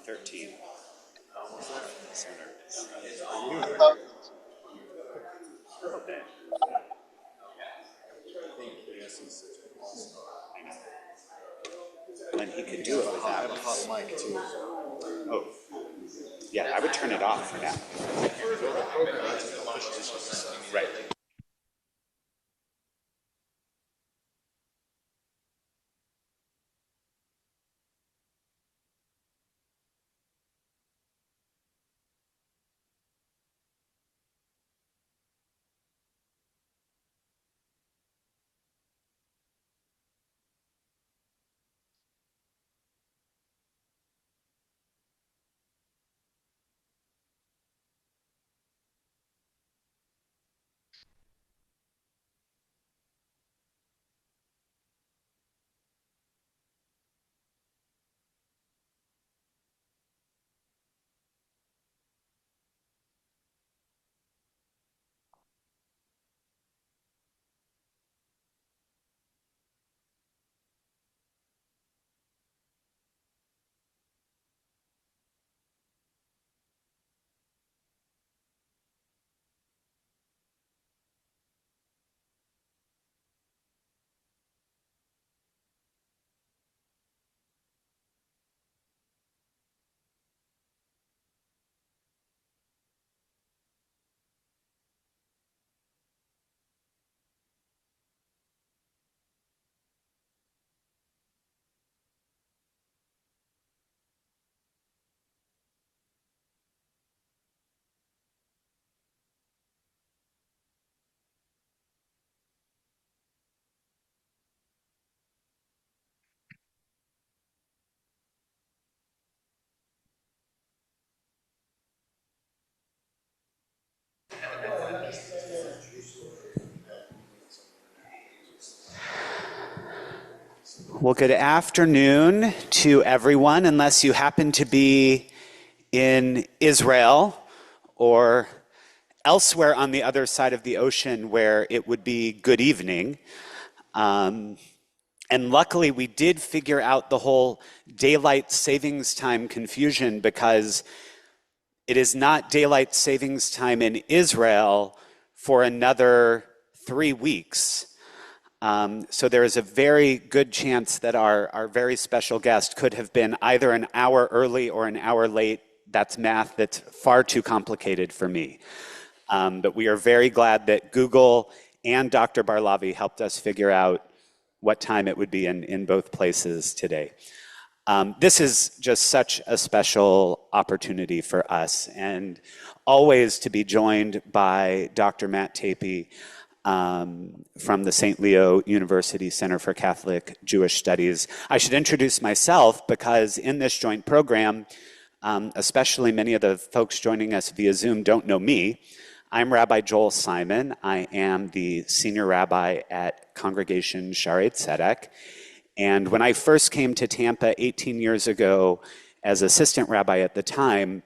13. So nervous. Okay. When he could do it with that. I have a hot mic too. Oh, yeah, I would turn it off for now. Right. Well, good afternoon to everyone, unless you happen to be in Israel or elsewhere on the other side of the ocean where it would be good evening. And luckily, we did figure out the whole daylight savings time confusion, because it is not daylight savings time in Israel for another 3 weeks. So there is a very good chance that our very special guest could have been either an hour early or an hour late. That's math that's far too complicated for me. But we are very glad that Google and Dr. Barlavi helped us figure out what time it would be in both places today. This is just such a special opportunity for us, and always to be joined by Dr. Matt Tapie, from the St. Leo University Center for Catholic Jewish Studies. I should introduce myself, because in this joint program, especially many of the folks joining us via Zoom don't know me. I'm Rabbi Joel Simon. I am the senior rabbi at Congregation Schaarai Zedek. And when I first came to Tampa 18 years ago as assistant rabbi at the time,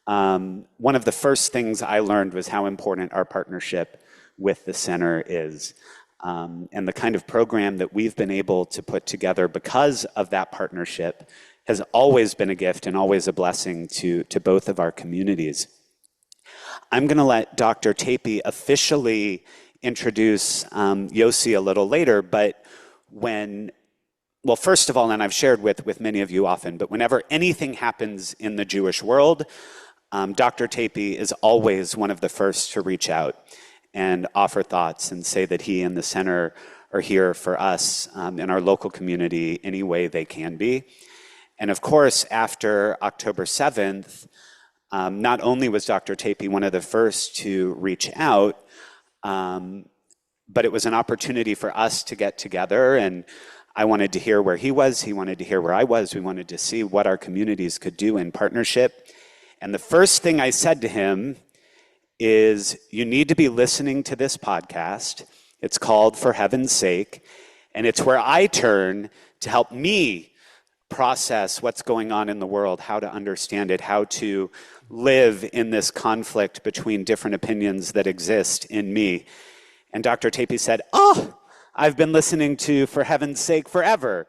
one of the first things I learned was how important our partnership with the center is. And the kind of program that we've been able to put together because of that partnership has always been a gift and always a blessing to both of our communities. I'm going to let Dr. Tapie officially introduce Yossi a little later, but well, first of all, and I've shared with many of you often, but whenever anything happens in the Jewish world, Dr. Tapie is always one of the first to reach out and offer thoughts and say that he and the center are here for us in our local community any way they can be. And of course, after October 7th, not only was Dr. Tapie one of the first to reach out, but it was an opportunity for us to get together, and I wanted to hear where he was, he wanted to hear where I was, we wanted to see what our communities could do in partnership. And the first thing I said to him is, you need to be listening to this podcast. It's called For Heaven's Sake, and it's where I turn to help me process what's going on in the world, how to understand it, how to live in this conflict between different opinions that exist in me. And Dr. Tapie said, I've been listening to For Heaven's Sake forever.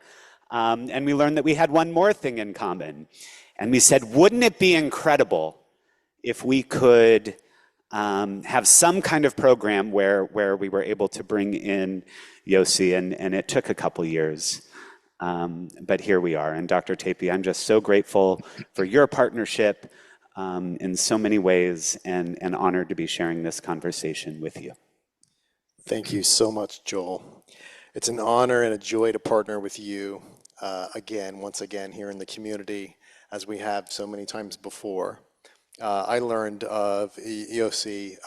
And we learned that we had one more thing in common. And we said, wouldn't it be incredible if we could have some kind of program where we were able to bring in Yossi, and it took a couple years. But here we are. And Dr. Tapie, I'm just so grateful for your partnership in so many ways, and honored to be sharing this conversation with you. Thank you so much, Joel. It's an honor and a joy to partner with you once again here in the community, as we have so many times before. I learned of Yossi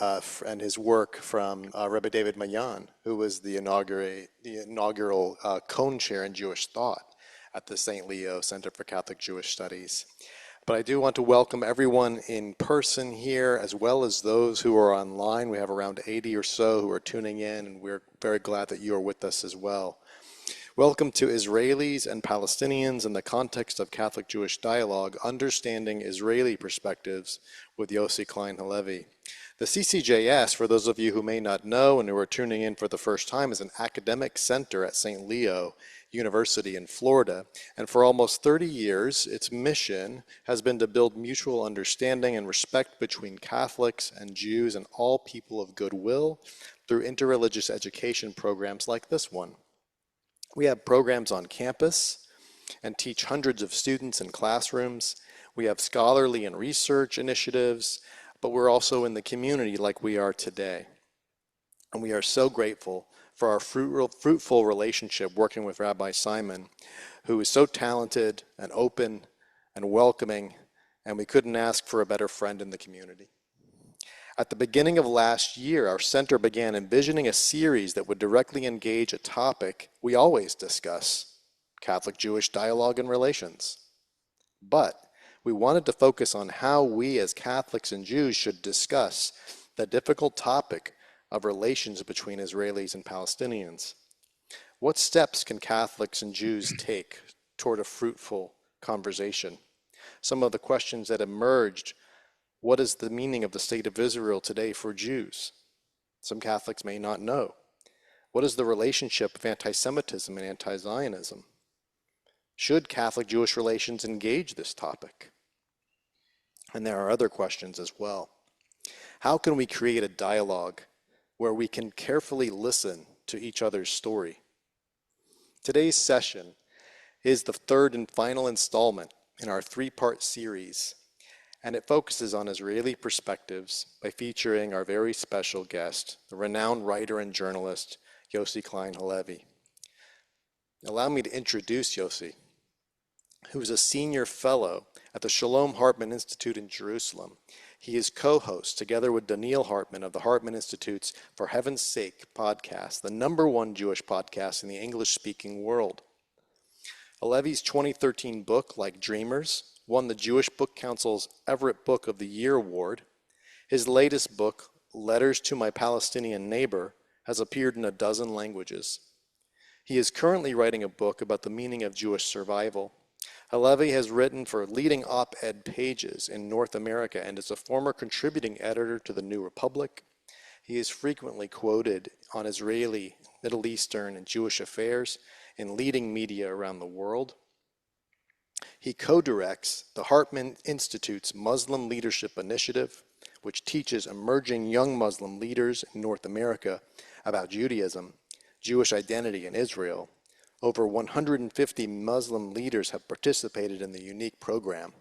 and his work from Rabbi David Mayan, who was the inaugural Cone Chair in Jewish Thought at the St. Leo Center for Catholic Jewish Studies. But I do want to welcome everyone in person here, as well as those who are online. We have around 80 or so who are tuning in, and we're very glad that you are with us as well. Welcome to Israelis and Palestinians in the context of Catholic Jewish dialogue, understanding Israeli perspectives with Yossi Klein Halevi. The CCJS, for those of you who may not know and who are tuning in for the first time, is an academic center at St. Leo University in Florida. And for almost 30 years, its mission has been to build mutual understanding and respect between Catholics and Jews and all people of goodwill through interreligious education programs like this one. We have programs on campus and teach hundreds of students in classrooms. We have scholarly and research initiatives, but we're also in the community like we are today. And we are so grateful for our fruitful relationship working with Rabbi Simon, who is so talented and open and welcoming, and we couldn't ask for a better friend in the community. At the beginning of last year, our center began envisioning a series that would directly engage a topic we always discuss: Catholic-Jewish dialogue and relations. But we wanted to focus on how we as Catholics and Jews should discuss the difficult topic of relations between Israelis and Palestinians. What steps can Catholics and Jews take toward a fruitful conversation? Some of the questions that emerged: what is the meaning of the state of Israel today for Jews? Some Catholics may not know. What is the relationship of anti-Semitism and anti-Zionism? Should Catholic-Jewish relations engage this topic? And there are other questions as well. How can we create a dialogue where we can carefully listen to each other's story? Today's session is the third and final installment in our three-part series, and it focuses on Israeli perspectives by featuring our very special guest, the renowned writer and journalist, Yossi Klein Halevi. Allow me to introduce Yossi, who is a senior fellow at the Shalom Hartman Institute in Jerusalem. He is co-host, together with Daniel Hartman, of the Hartman Institute's For Heaven's Sake podcast, the #1 Jewish podcast in the English-speaking world. Halevi's 2013 book, Like Dreamers, won the Jewish Book Council's Everett Book of the Year award. His latest book, Letters to My Palestinian Neighbor, has appeared in 12 languages. He is currently writing a book about the meaning of Jewish survival. Halevi has written for leading op-ed pages in North America and is a former contributing editor to the New Republic. He is frequently quoted on Israeli, Middle Eastern, and Jewish affairs in leading media around the world. He co-directs the Hartman Institute's Muslim Leadership Initiative, which teaches emerging young Muslim leaders in North America about Judaism, Jewish identity in Israel. Over 150 Muslim leaders have participated in the unique program.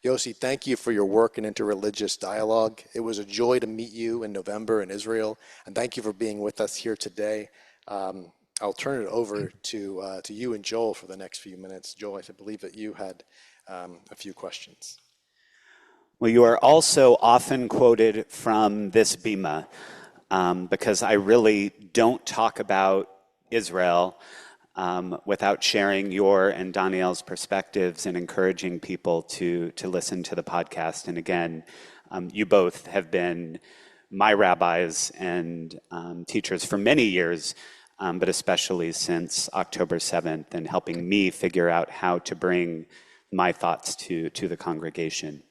Yossi, thank you for your work in interreligious dialogue. It was a joy to meet you in November in Israel, and thank you for being with us here today. I'll turn it over to you and Joel for the next few minutes. Joel, I believe that you had a few questions. Well, you are also often quoted from this bima, because I really don't talk about Israel without sharing your and Daniel's perspectives and encouraging people to listen to the podcast. And again, you both have been my rabbis and teachers for many years, but especially since October 7th, and helping me figure out how to bring my thoughts to the congregation.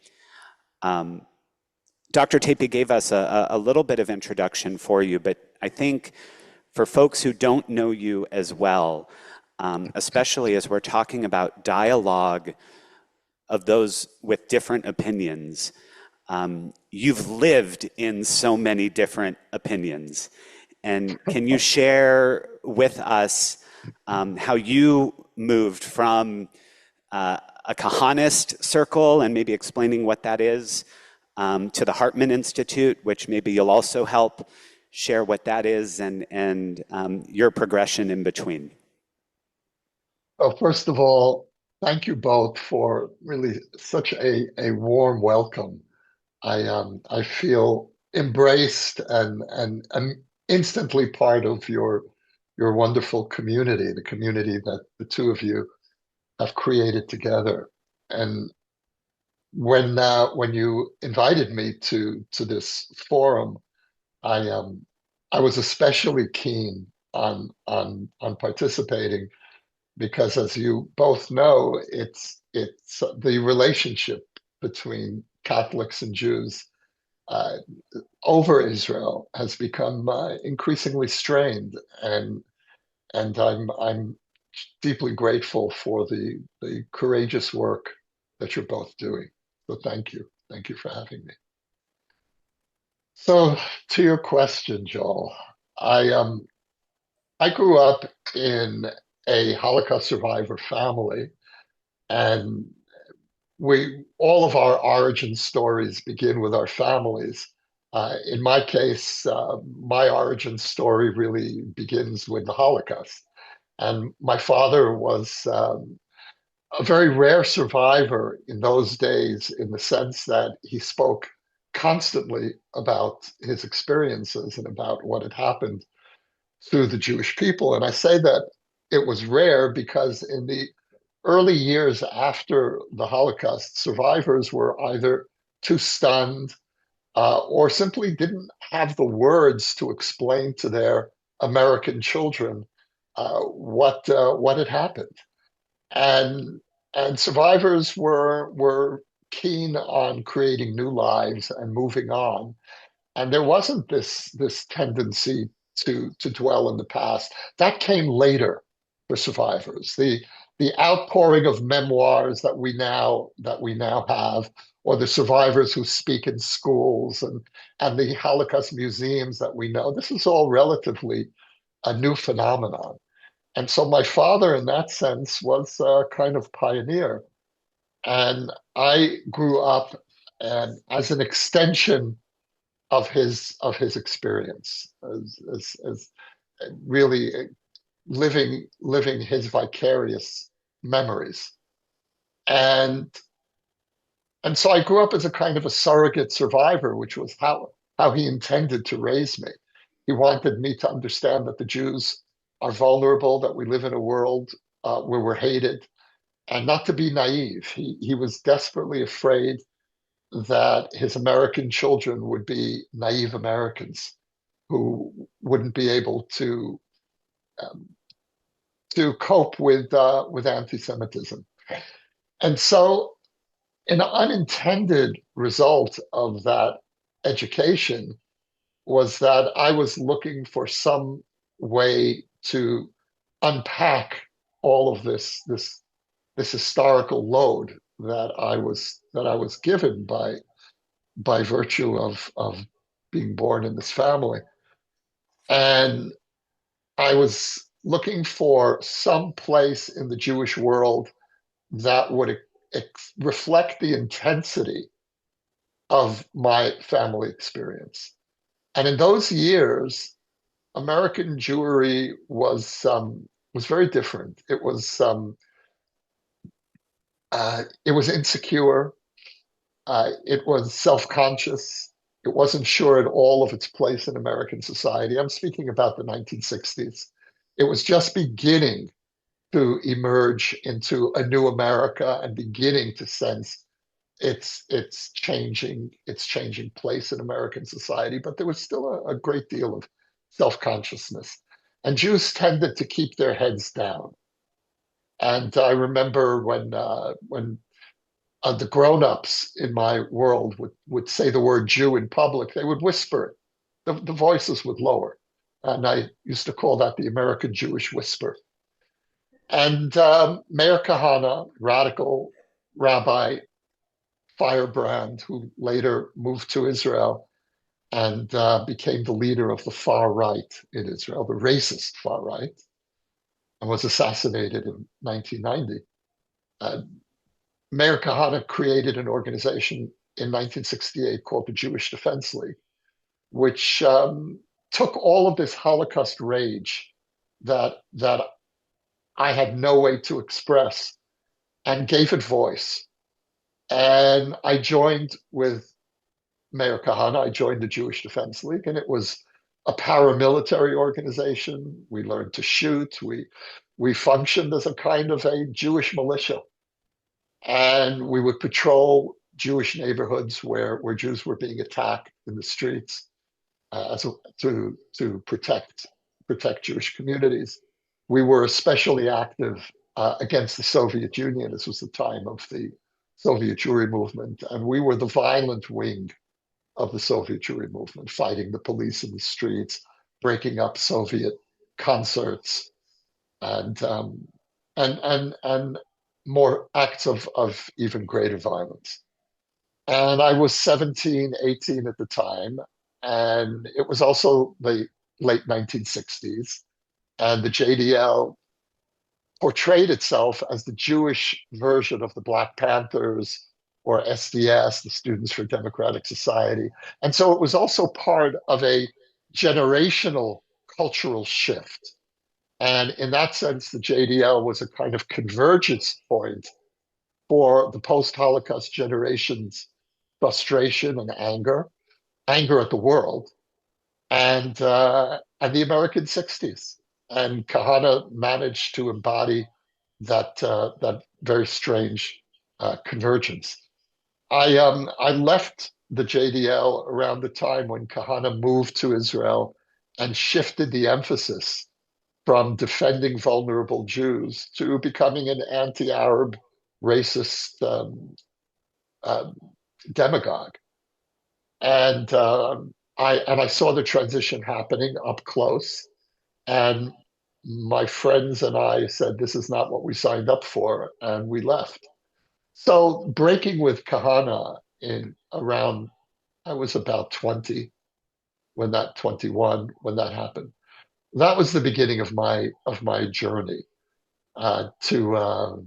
Dr. Tapie gave us a little bit of introduction for you, but I think for folks who don't know you as well, especially as we're talking about dialogue of those with different opinions. You've lived in so many different opinions. And can you share with us how you moved from a Kahanist circle and maybe explaining what that is to the Hartman Institute, which maybe you'll also help share what that is and your progression in between? Well, first of all, thank you both for really such a warm welcome. I feel embraced and I'm instantly part of your wonderful community, the community that the two of you have created together. And when you invited me to this forum, I was especially keen on participating because, as you both know, it's the relationship between Catholics and Jews over Israel has become increasingly strained, and I'm deeply grateful for the courageous work that you're both doing. So thank you for having me. So to your question, Joel, I grew up in a Holocaust survivor family, and we all of our origin stories begin with our families. In my case, my origin story really begins with the Holocaust. And my father was a very rare survivor in those days, in the sense that he spoke constantly about his experiences and about what had happened to the Jewish people. And I say that it was rare because in the early years after the Holocaust, survivors were either too stunned or simply didn't have the words to explain to their American children what had happened. And and survivors were keen on creating new lives and moving on. And there wasn't this tendency to dwell in the past. That came later for survivors. The outpouring of memoirs that we now have, or the survivors who speak in schools and the Holocaust museums that we know, this is all relatively a new phenomenon. And so my father, in that sense, was a kind of pioneer. And I grew up and as an extension of his experience, as really living his vicarious memories. And and so I grew up as a kind of a surrogate survivor, which was how he intended to raise me. He wanted me to understand that the Jews are vulnerable, that we live in a world where we're hated, and not to be naive. He was desperately afraid that his American children would be naive Americans who wouldn't be able um, to cope with anti-Semitism. And so, an unintended result of that education was that I was looking for some way to unpack all of this historical load that I was given by virtue of being born in this family. And I was looking for some place in the Jewish world that would reflect the intensity of my family experience. And in those years, American Jewry was very different. It was insecure. It was self-conscious. It wasn't sure at all of its place in American society. I'm speaking about the 1960s. It was just beginning to emerge into a new America and beginning to sense its changing place in American society. But there was still a great deal of self-consciousness. And Jews tended to keep their heads down. And I remember when the grown-ups in my world would say the word Jew in public, they would whisper it. The voices would lower. And I used to call that the American Jewish whisper. And Meir Kahane, radical Rabbi Firebrand, who later moved to Israel and became the leader of the far right in Israel, the racist far right, and was assassinated in 1990. Uh, Meir Kahane created an organization in 1968 called the Jewish Defense League, which took all of this Holocaust rage that I had no way to express and gave it voice. And I joined with Meir Kahane. I joined the Jewish Defense League, and it was a paramilitary organization. We learned to shoot. We functioned as a kind of a Jewish militia, and we would patrol Jewish neighborhoods where Jews were being attacked in the streets to protect Jewish communities. We were especially active against the Soviet Union. This was the time of the Soviet Jewry movement, and we were the violent wing of the Soviet Jewry movement, fighting the police in the streets, breaking up Soviet concerts, and and more acts of even greater violence. And I was 17, 18 at the time, and it was also the late 1960s, and the JDL portrayed itself as the Jewish version of the Black Panthers or SDS, the Students for Democratic Society. And so it was also part of a generational cultural shift. And in that sense, the JDL was a kind of convergence point for the post-Holocaust generation's frustration and anger at the world, and the American 60s. And Kahane managed to embody that very strange convergence. I left the JDL around the time when Kahane moved to Israel and shifted the emphasis from defending vulnerable Jews to becoming an anti-Arab racist uh, demagogue. And I saw the transition happening up close. And my friends and I said, this is not what we signed up for, and we left. So breaking with Kahane in around, I was about 20 when that 21 when that happened. That was the beginning of my journey to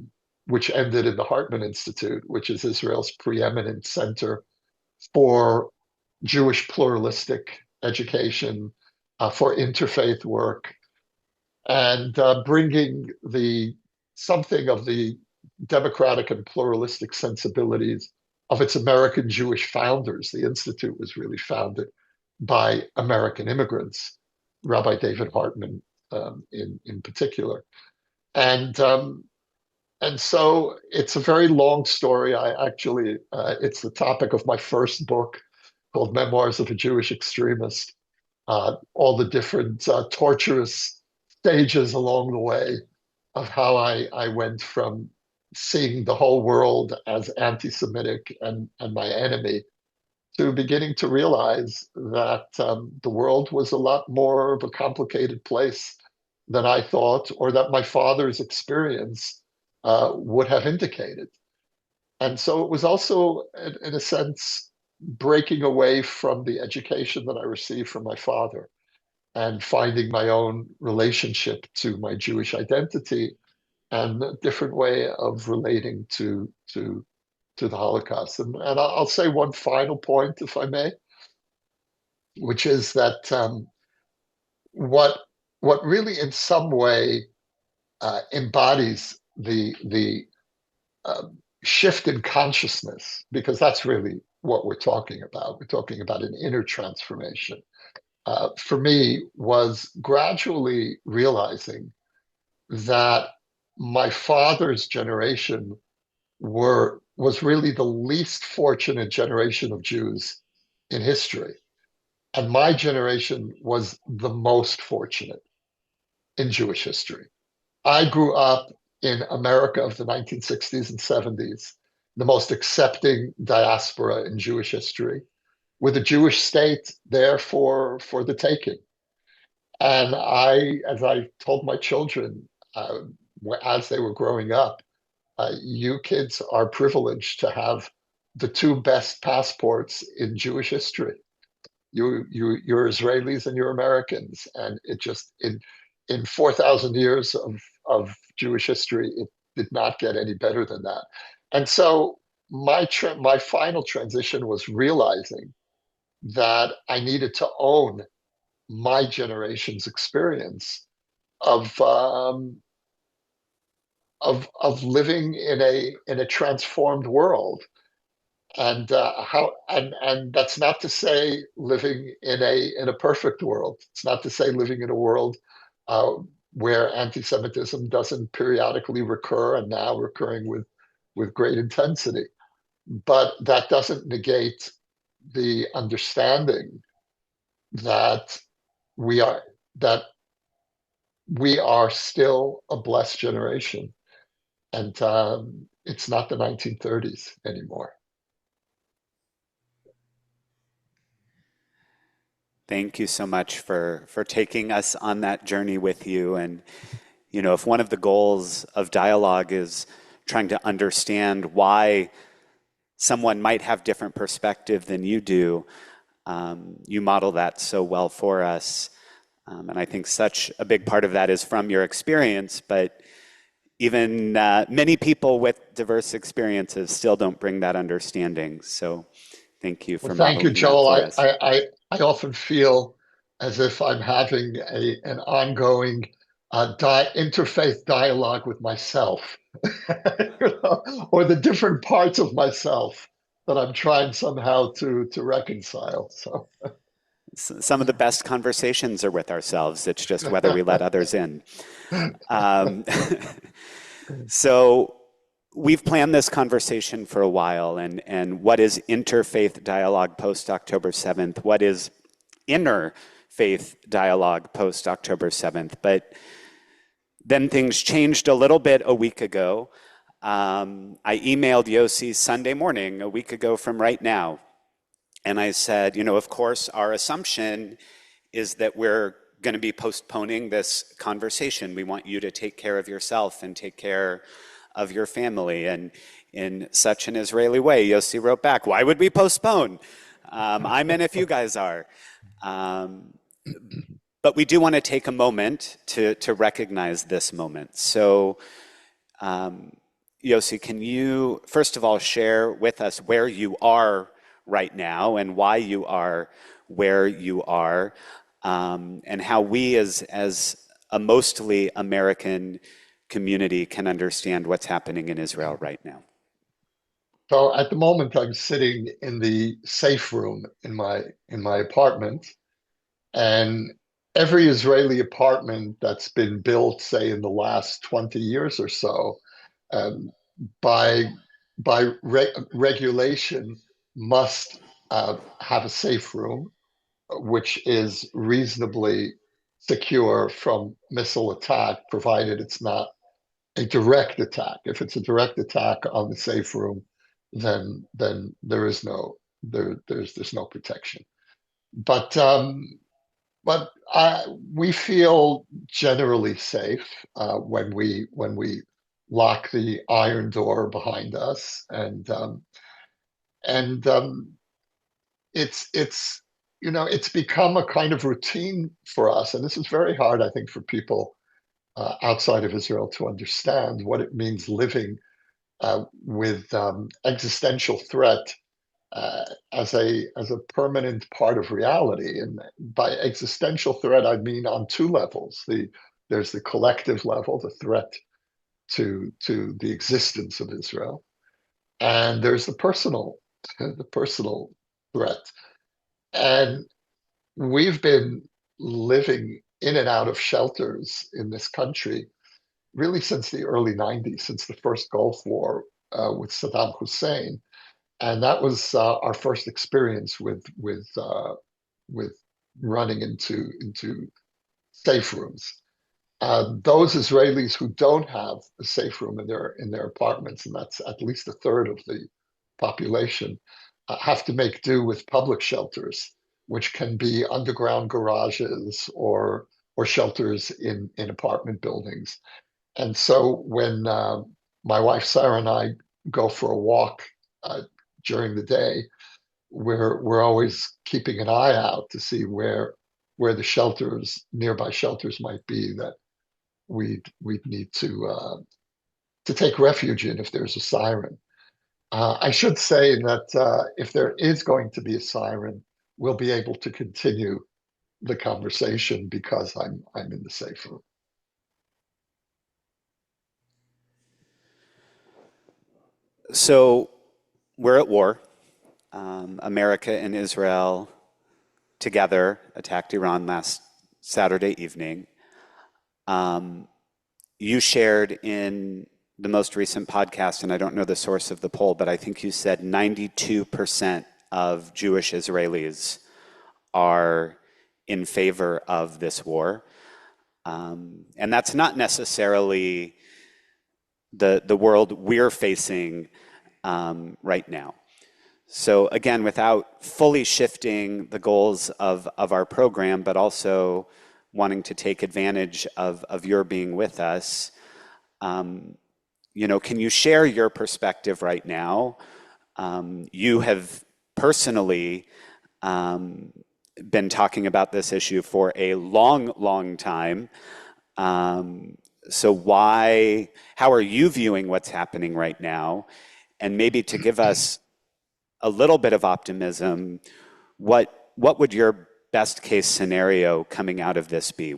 which ended in the Hartman Institute, which is Israel's preeminent center for Jewish pluralistic education, for interfaith work, and bringing the something of the democratic and pluralistic sensibilities of its American Jewish founders. The Institute was really founded by American immigrants, Rabbi David Hartman in particular. And and so it's a very long story. I actually, it's the topic of my first book called Memoirs of a Jewish Extremist. All the different torturous stages along the way of how I went from seeing the whole world as anti-Semitic and my enemy to beginning to realize that the world was a lot more of a complicated place than I thought, or that my father's experience would have indicated. And so it was also, in a sense, breaking away from the education that I received from my father and finding my own relationship to my Jewish identity and a different way of relating to the Holocaust. And I'll say one final point, if I may, which is that what what really, in some way, embodies the shift in consciousness, because that's really what we're talking about. We're talking about an inner transformation. For me, was gradually realizing that my father's generation was really the least fortunate generation of Jews in history. And my generation was the most fortunate in Jewish history. I grew up in America of the 1960s and 70s, the most accepting diaspora in Jewish history, with a Jewish state there for the taking. And as I told my children as they were growing up, You kids are privileged to have the two best passports in Jewish history. You're Israelis and you're Americans, and it just in 4,000 years of Jewish history, it did not get any better than that. And so my final transition was realizing that I needed to own my generation's experience of of living in a transformed world, and that's not to say living in a perfect world. It's not to say living in a world uh, where anti-Semitism doesn't periodically recur and now recurring with great intensity. But that doesn't negate the understanding that we are that we are still a blessed generation, and it's not the 1930s anymore. Thank you so much for taking us on that journey with you. And, if one of the goals of dialogue is trying to understand why someone might have different perspective than you do, you model that so well for us. And I think such a big part of that is from your experience, but even many people with diverse experiences still don't bring that understanding. So thank you Well, for thank you, modeling that Joel. for us. I often feel as if I'm having an ongoing interfaith dialogue with myself, or the different parts of myself that I'm trying somehow to reconcile. So, Some of the best conversations are with ourselves. It's just whether we let others in. Um, so we've planned this conversation for a while, and what is interfaith dialogue post October 7th? What is interfaith dialogue post October 7th? But then things changed a little bit a week ago. I emailed Yossi Sunday morning, a week ago from right now, and I said, of course, our assumption is that we're going to be postponing this conversation. We want you to take care of yourself and take care of your family. And in such an Israeli way, Yossi wrote back, why would we postpone? I'm in if you guys are. But we do want to take a moment to recognize this moment. So, Yossi, can you, first of all, share with us where you are right now and why you are where you are, and how we as a mostly American community can understand what's happening in Israel right now? so at the moment, I'm sitting in the safe room in my apartment, and every Israeli apartment that's been built, say, in the last 20 years or so, um, by regulation, must have a safe room, which is reasonably secure from missile attack, provided it's not a direct attack. If it's a direct attack on the safe room, then there is there's no protection. But we feel generally safe when we lock the iron door behind us, and it's it's become a kind of routine for us, and this is very hard, I think, for people outside of Israel to understand what it means living with existential threat as a permanent part of reality. And by existential threat, I mean on two levels. There's the collective level, the threat to the existence of Israel, and there's the personal threat. And we've been living in and out of shelters in this country really since the early 90s, since the first Gulf War with Saddam Hussein. And that was our first experience with running into safe rooms. Those Israelis who don't have a safe room in their apartments, and that's at least a third of the population, have to make do with public shelters, which can be underground garages or shelters in apartment buildings. And so my wife Sarah and I go for a walk during the day, we're always keeping an eye out to see where the nearby shelters might be that we'd need to take refuge in if there's a siren. I should say that if there is going to be a siren, we'll be able to continue the conversation because I'm in the safe room. So we're at war. America and Israel together attacked Iran last Saturday evening. You shared in the most recent podcast, and I don't know the source of the poll, but I think you said 92% of Jewish Israelis are in favor of this war. And that's not necessarily the world we're facing right now. So again, without fully shifting the goals of our program, but also wanting to take advantage of your being with us, can you share your perspective right now? You have personally been talking about this issue for a long, long time. So how are you viewing what's happening right now? And maybe to give us a little bit of optimism, what would your best case scenario coming out of this be?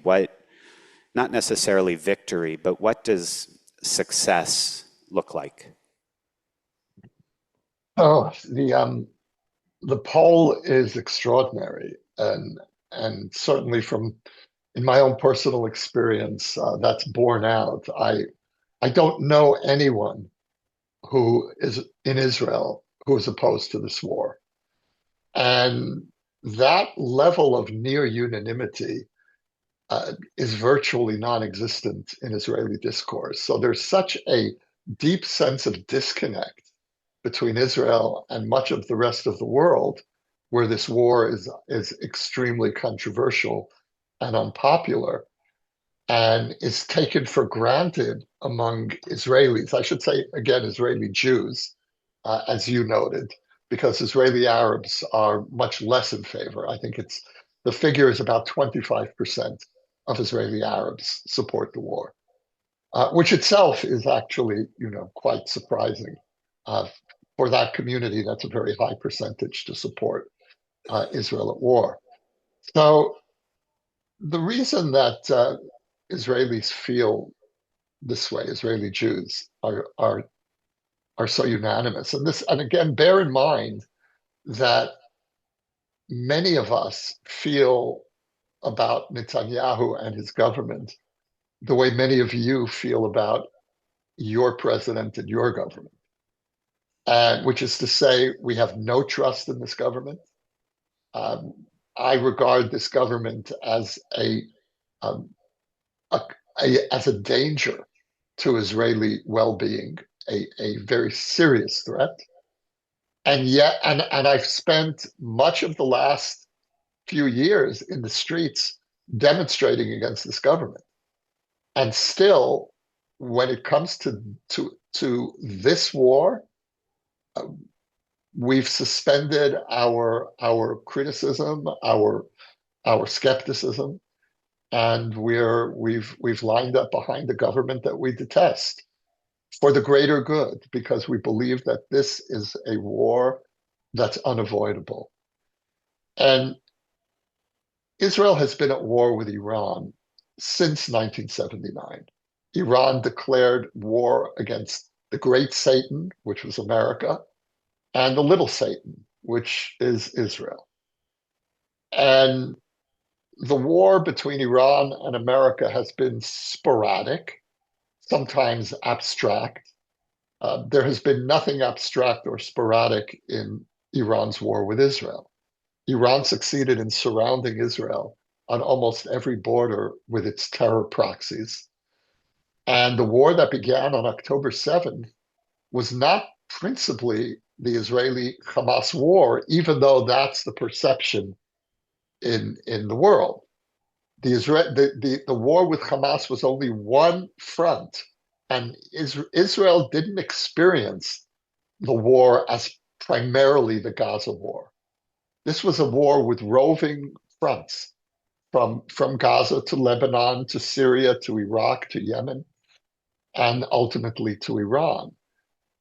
Not necessarily victory, but what does success look like? Oh, the poll is extraordinary, and certainly in my own personal experience, that's borne out. I don't know anyone who is in Israel who is opposed to this war. And that level of near unanimity is virtually non-existent in Israeli discourse. So there's such a deep sense of disconnect between Israel and much of the rest of the world, where this war is extremely controversial and unpopular, and is taken for granted among Israelis. I should say, again, Israeli Jews, as you noted, because Israeli Arabs are much less in favor. I think the figure is about 25% of Israeli Arabs support the war, which itself is actually, quite surprising. For that community, that's a very high percentage to support Israel at war. So the reason that Israelis feel this way, Israeli Jews are so unanimous. And again, bear in mind that many of us feel about Netanyahu and his government the way many of you feel about your president and your government. And which is to say, we have no trust in this government. I regard this government as um, as a danger to Israeli well-being, a very serious threat. And yet, and I've spent much of the last few years in the streets demonstrating against this government. And still, when it comes to this war, we've suspended our criticism, our skepticism, and we've lined up behind the government that we detest for the greater good, because we believe that this is a war that's unavoidable. And Israel has been at war with Iran since 1979. Iran declared war against the great Satan, which was America, and the little Satan, which is Israel. And the war between Iran and America has been sporadic, sometimes abstract. There has been nothing abstract or sporadic in Iran's war with Israel. Iran succeeded in surrounding Israel on almost every border with its terror proxies. And the war that began on October 7th was not principally the Israeli-Hamas war, even though that's the perception in the world. The war with Hamas was only one front And Israel didn't experience the war as primarily the Gaza war. This was a war with roving fronts from Gaza to Lebanon to Syria to Iraq to Yemen and ultimately to Iran.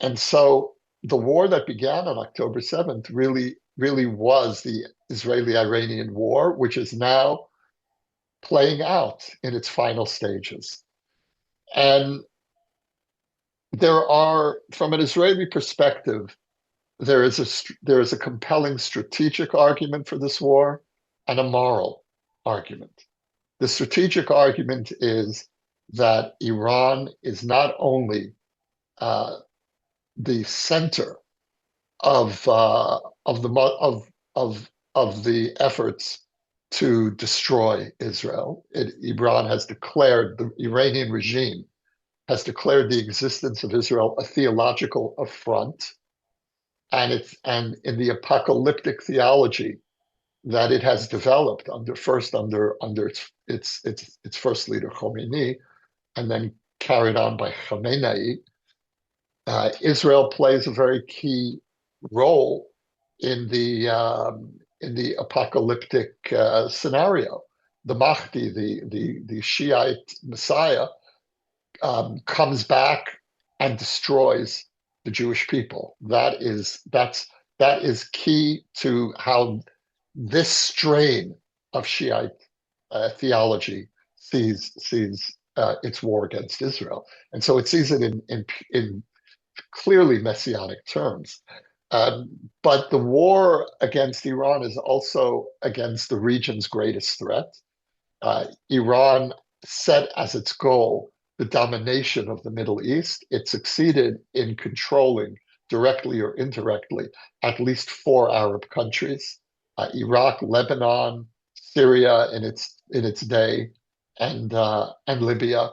And so the war that began on October 7th really was the Israeli-Iranian war, which is now playing out in its final stages. And from an Israeli perspective, there is a compelling strategic argument for this war and a moral argument. The strategic argument is that Iran is not only the center of the efforts to destroy Israel. The Iranian regime has declared the existence of Israel a theological affront, and in the apocalyptic theology that it has developed under its first leader Khomeini, and then carried on by Khamenei. Israel plays a very key role in the apocalyptic scenario. The Mahdi, the Shiite Messiah, comes back and destroys the Jewish people. That is key to how this strain of Shiite theology sees its war against Israel, and so it sees it in clearly messianic terms. But the war against Iran is also against the region's greatest threat. Iran set as its goal the domination of the Middle East. It succeeded in controlling, directly or indirectly, at least 4 Arab countries: Iraq, Lebanon, Syria in its day, and Libya.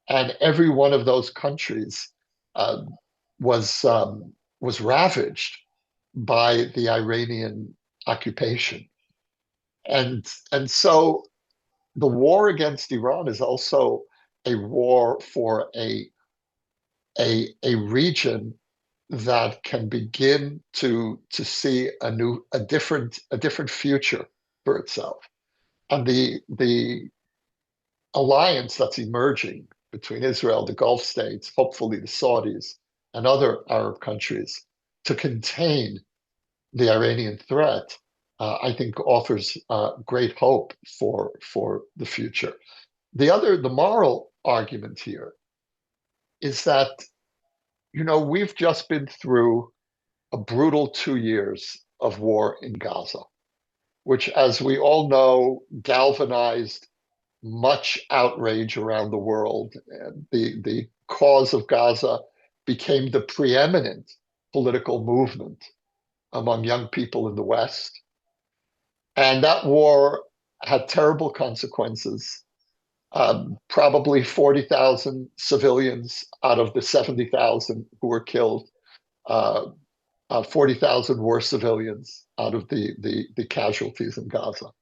And every one of those countries was ravaged by the Iranian occupation. And so the war against Iran is also a war for a region that can begin to see a different future for itself. And the alliance that's emerging between Israel, the Gulf states, hopefully the Saudis, and other Arab countries to contain the Iranian threat, I think offers great hope for the future. The moral argument here is that, we've just been through a brutal 2 years of war in Gaza, which, as we all know, galvanized much outrage around the world. The cause of Gaza became the preeminent political movement among young people in the West. And that war had terrible consequences. Probably 40,000 civilians out of the 70,000 who were killed. 40,000 were civilians out of the casualties in Gaza.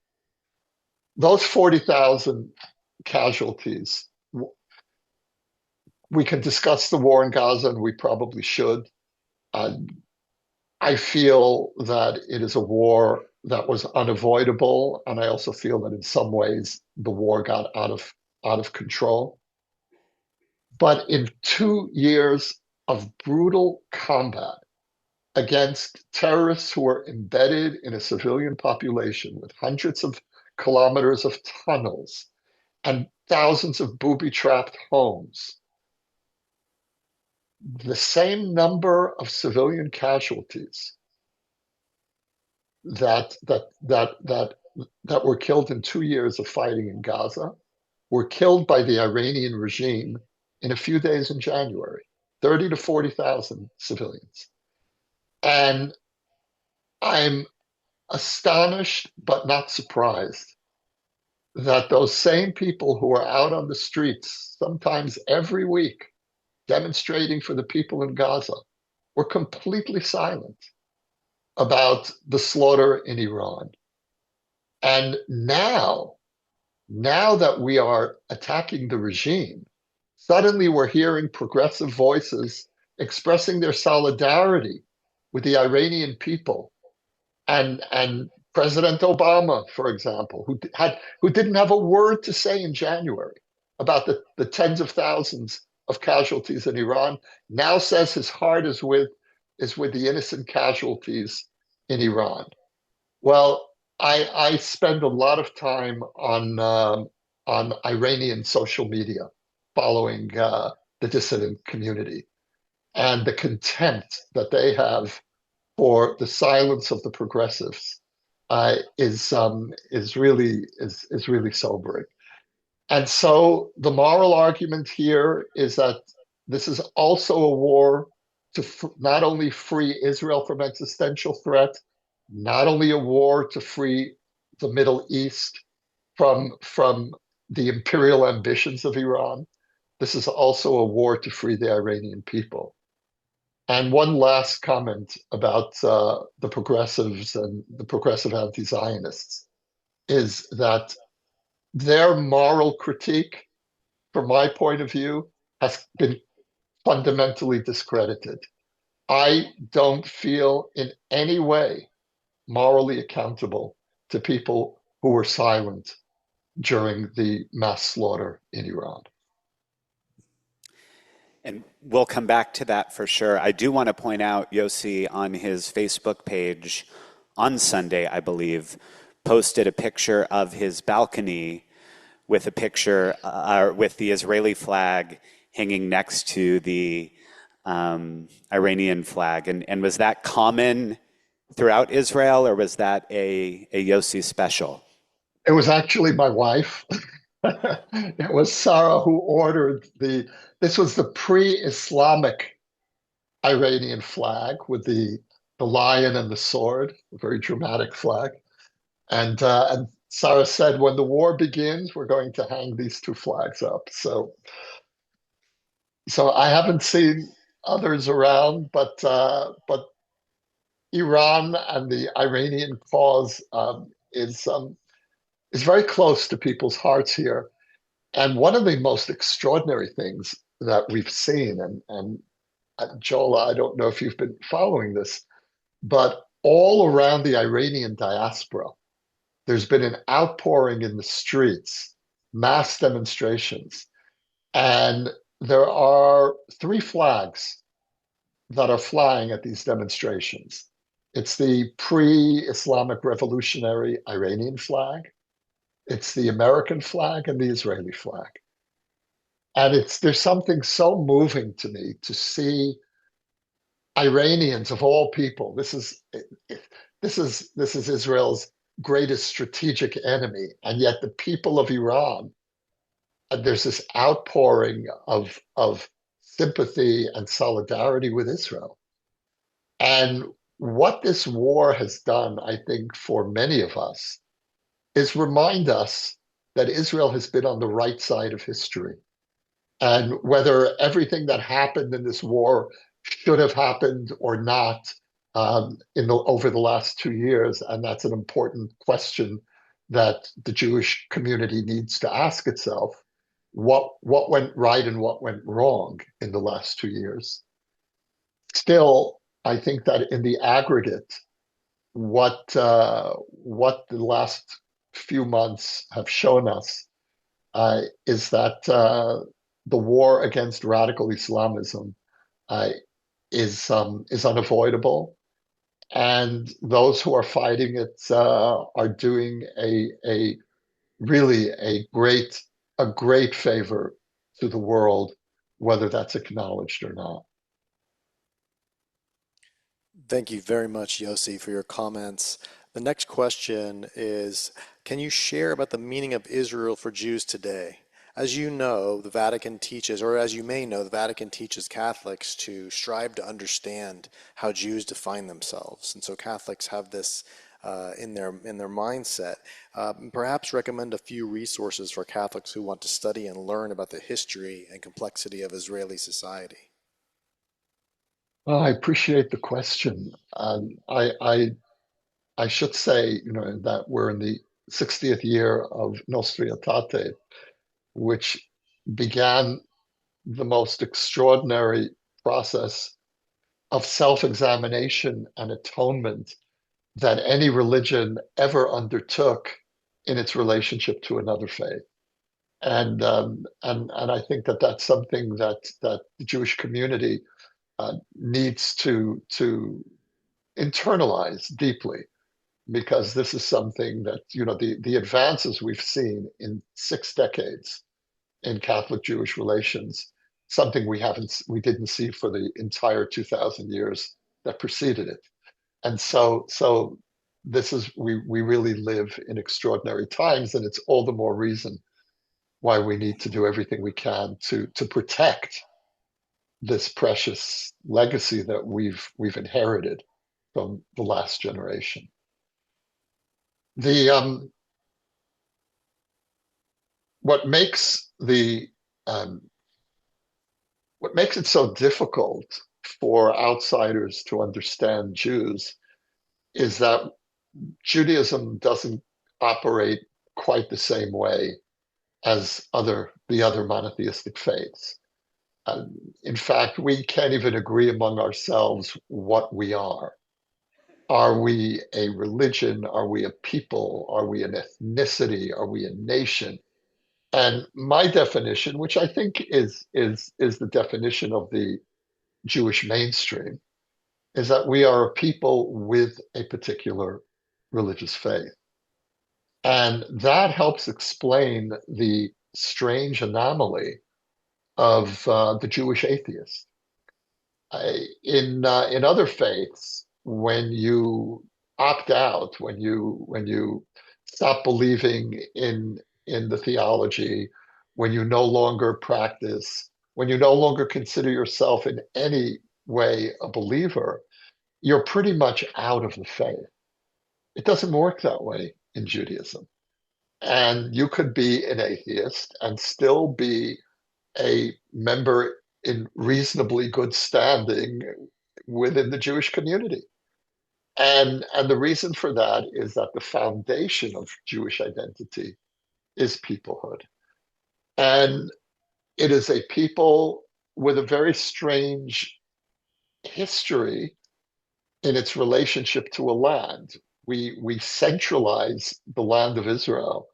Those 40,000 casualties, we can discuss the war in Gaza, and we probably should. I feel that it is a war that was unavoidable, and I also feel that in some ways the war got out of control. But in 2 years of brutal combat against terrorists who were embedded in a civilian population with hundreds of kilometers of tunnels and thousands of booby-trapped homes, the same number of civilian casualties that were killed in 2 years of fighting in Gaza were killed by the Iranian regime in a few days in January, 30 to 40,000 civilians. And I'm astonished but not surprised that those same people who are out on the streets, sometimes every week, demonstrating for the people in Gaza, were completely silent about the slaughter in Iran. And now that we are attacking the regime, Suddenly, we're hearing progressive voices expressing their solidarity with the Iranian people and President Obama, for example, who didn't have a word to say in January about the tens of thousands of casualties in Iran, now says his heart is with the innocent casualties in Iran. Well, I spend a lot of time on Iranian social media, following the dissident community and the contempt that they have for the silence of the progressives is really sobering. And so the moral argument here is that this is also a war to not only free Israel from existential threat, not only a war to free the Middle East from the imperial ambitions of Iran. This is also a war to free the Iranian people. And one last comment about the progressives and the progressive anti-Zionists is that their moral critique, from my point of view, has been fundamentally discredited. I don't feel in any way morally accountable to people who were silent during the mass slaughter in Iran. And we'll come back to that for sure. I do want to point out, Yossi, on his Facebook page on Sunday, I believe, posted a picture of his balcony with a picture with the Israeli flag hanging next to the Iranian flag. And was that common throughout Israel, or was that a Yossi special? It was actually my wife. It was Sarah who ordered this was the pre-Islamic Iranian flag with the lion and the sword, a very dramatic flag. And Sarah said, when the war begins, we're going to hang these two flags up. So I haven't seen others around, but Iran and the Iranian cause is very close to people's hearts here. And one of the most extraordinary things that we've seen, and Joel, I don't know if you've been following this, but all around the Iranian diaspora, there's been an outpouring in the streets, mass demonstrations, and there are three flags that are flying at these demonstrations. It's the pre-Islamic revolutionary Iranian flag, it's the American flag, and the Israeli flag. And there's something so moving to me to see Iranians of all people. This is Israel's greatest strategic enemy, and yet the people of Iran, there's this outpouring of sympathy and solidarity with Israel. And what this war has done, I think, for many of us, is remind us that Israel has been on the right side of history. And whether everything that happened in this war should have happened or not over the last 2 years, and that's an important question that the Jewish community needs to ask itself. What went right and what went wrong in the last 2 years? Still, I think that in the aggregate, what the last few months have shown us is that the war against radical Islamism is unavoidable, and those who are fighting it are doing a really a great favor to the world, whether that's acknowledged or not. Thank you very much, Yossi, for your comments. The next question is, can you share about the meaning of Israel for Jews today? As you know, the Vatican teaches, or as you may know, the Vatican teaches Catholics to strive to understand how Jews define themselves. And so Catholics have this in their mindset. Perhaps recommend a few resources for Catholics who want to study and learn about the history and complexity of Israeli society. Well, I appreciate the question. I should say, that we're in the 60th year of Nostra Aetate, which began the most extraordinary process of self-examination and atonement that any religion ever undertook in its relationship to another faith. And I think that that's something that the Jewish community needs to internalize deeply, because this is something that, the advances we've seen in 6 decades in Catholic Jewish relations, something we didn't see for the entire 2,000 years that preceded it. And so this is we really live in extraordinary times, and it's all the more reason why we need to do everything we can to protect this precious legacy that we've inherited from the last generation. The what makes the what makes it so difficult for outsiders to understand Jews is that Judaism doesn't operate quite the same way as the other monotheistic faiths. In fact, we can't even agree among ourselves what we are. Are we a religion? Are we a people? Are we an ethnicity? Are we a nation? And my definition, which I think is the definition of the Jewish mainstream, is that we are a people with a particular religious faith. And that helps explain the strange anomaly of the Jewish atheist. In other faiths, when you opt out, when you stop believing in the theology, when you no longer practice, when you no longer consider yourself in any way a believer, you're pretty much out of the faith. It doesn't work that way in Judaism. And you could be an atheist and still be a member in reasonably good standing within the Jewish community. And the reason for that is that the foundation of Jewish identity is peoplehood. And it is a people with a very strange history in its relationship to a land. We centralize the land of Israel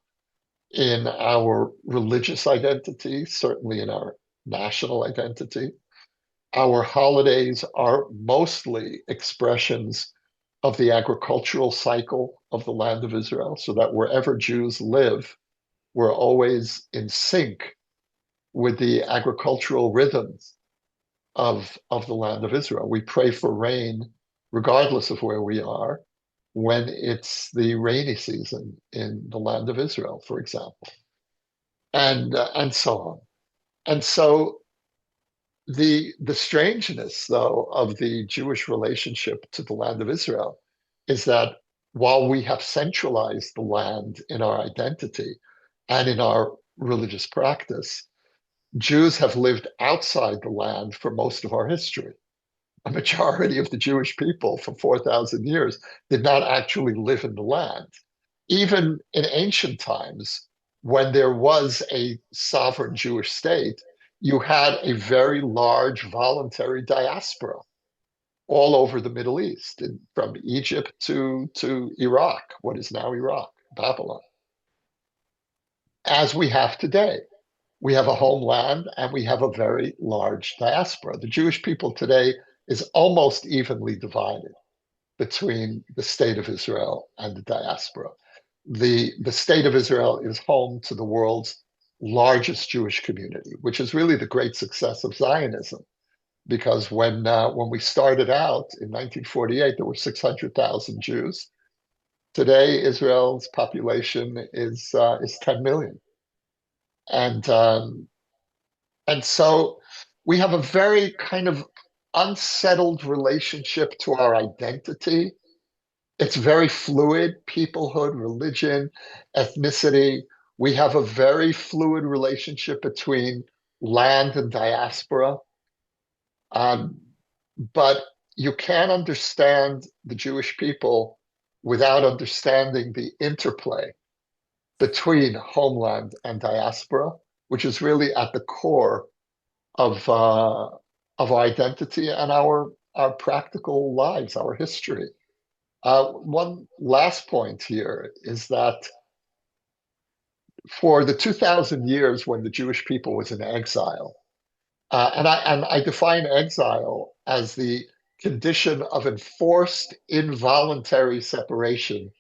in our religious identity, certainly in our national identity. Our holidays are mostly expressions of the agricultural cycle of the land of Israel, so that wherever Jews live, we're always in sync with the agricultural rhythms of the land of Israel. We pray for rain regardless of where we are when it's the rainy season in the land of Israel, for example, and so on. And so the strangeness, though, of the Jewish relationship to the land of Israel is that while we have centralized the land in our identity and in our religious practice, Jews have lived outside the land for most of our history. A majority of the Jewish people for 4,000 years did not actually live in the land. Even in ancient times, when there was a sovereign Jewish state, you had a very large voluntary diaspora all over the Middle East, from Egypt to Iraq, what is now Iraq, Babylon, as we have today. We have a homeland and we have a very large diaspora. The Jewish people today is almost evenly divided between the state of Israel and the diaspora. The state of Israel is home to the world's largest Jewish community, which is really the great success of Zionism. Because when we started out in 1948, there were 600,000 Jews. Today, Israel's population is 10 million. And so we have a very kind of unsettled relationship to our identity. It's very fluid, peoplehood, religion, ethnicity. We have a very fluid relationship between land and diaspora. But you can't understand the Jewish people without understanding the interplay between homeland and diaspora, which is really at the core of our identity and our practical lives, our history. One last point here is that for the 2,000 years when the Jewish people was in exile, and I define exile as the condition of enforced involuntary separation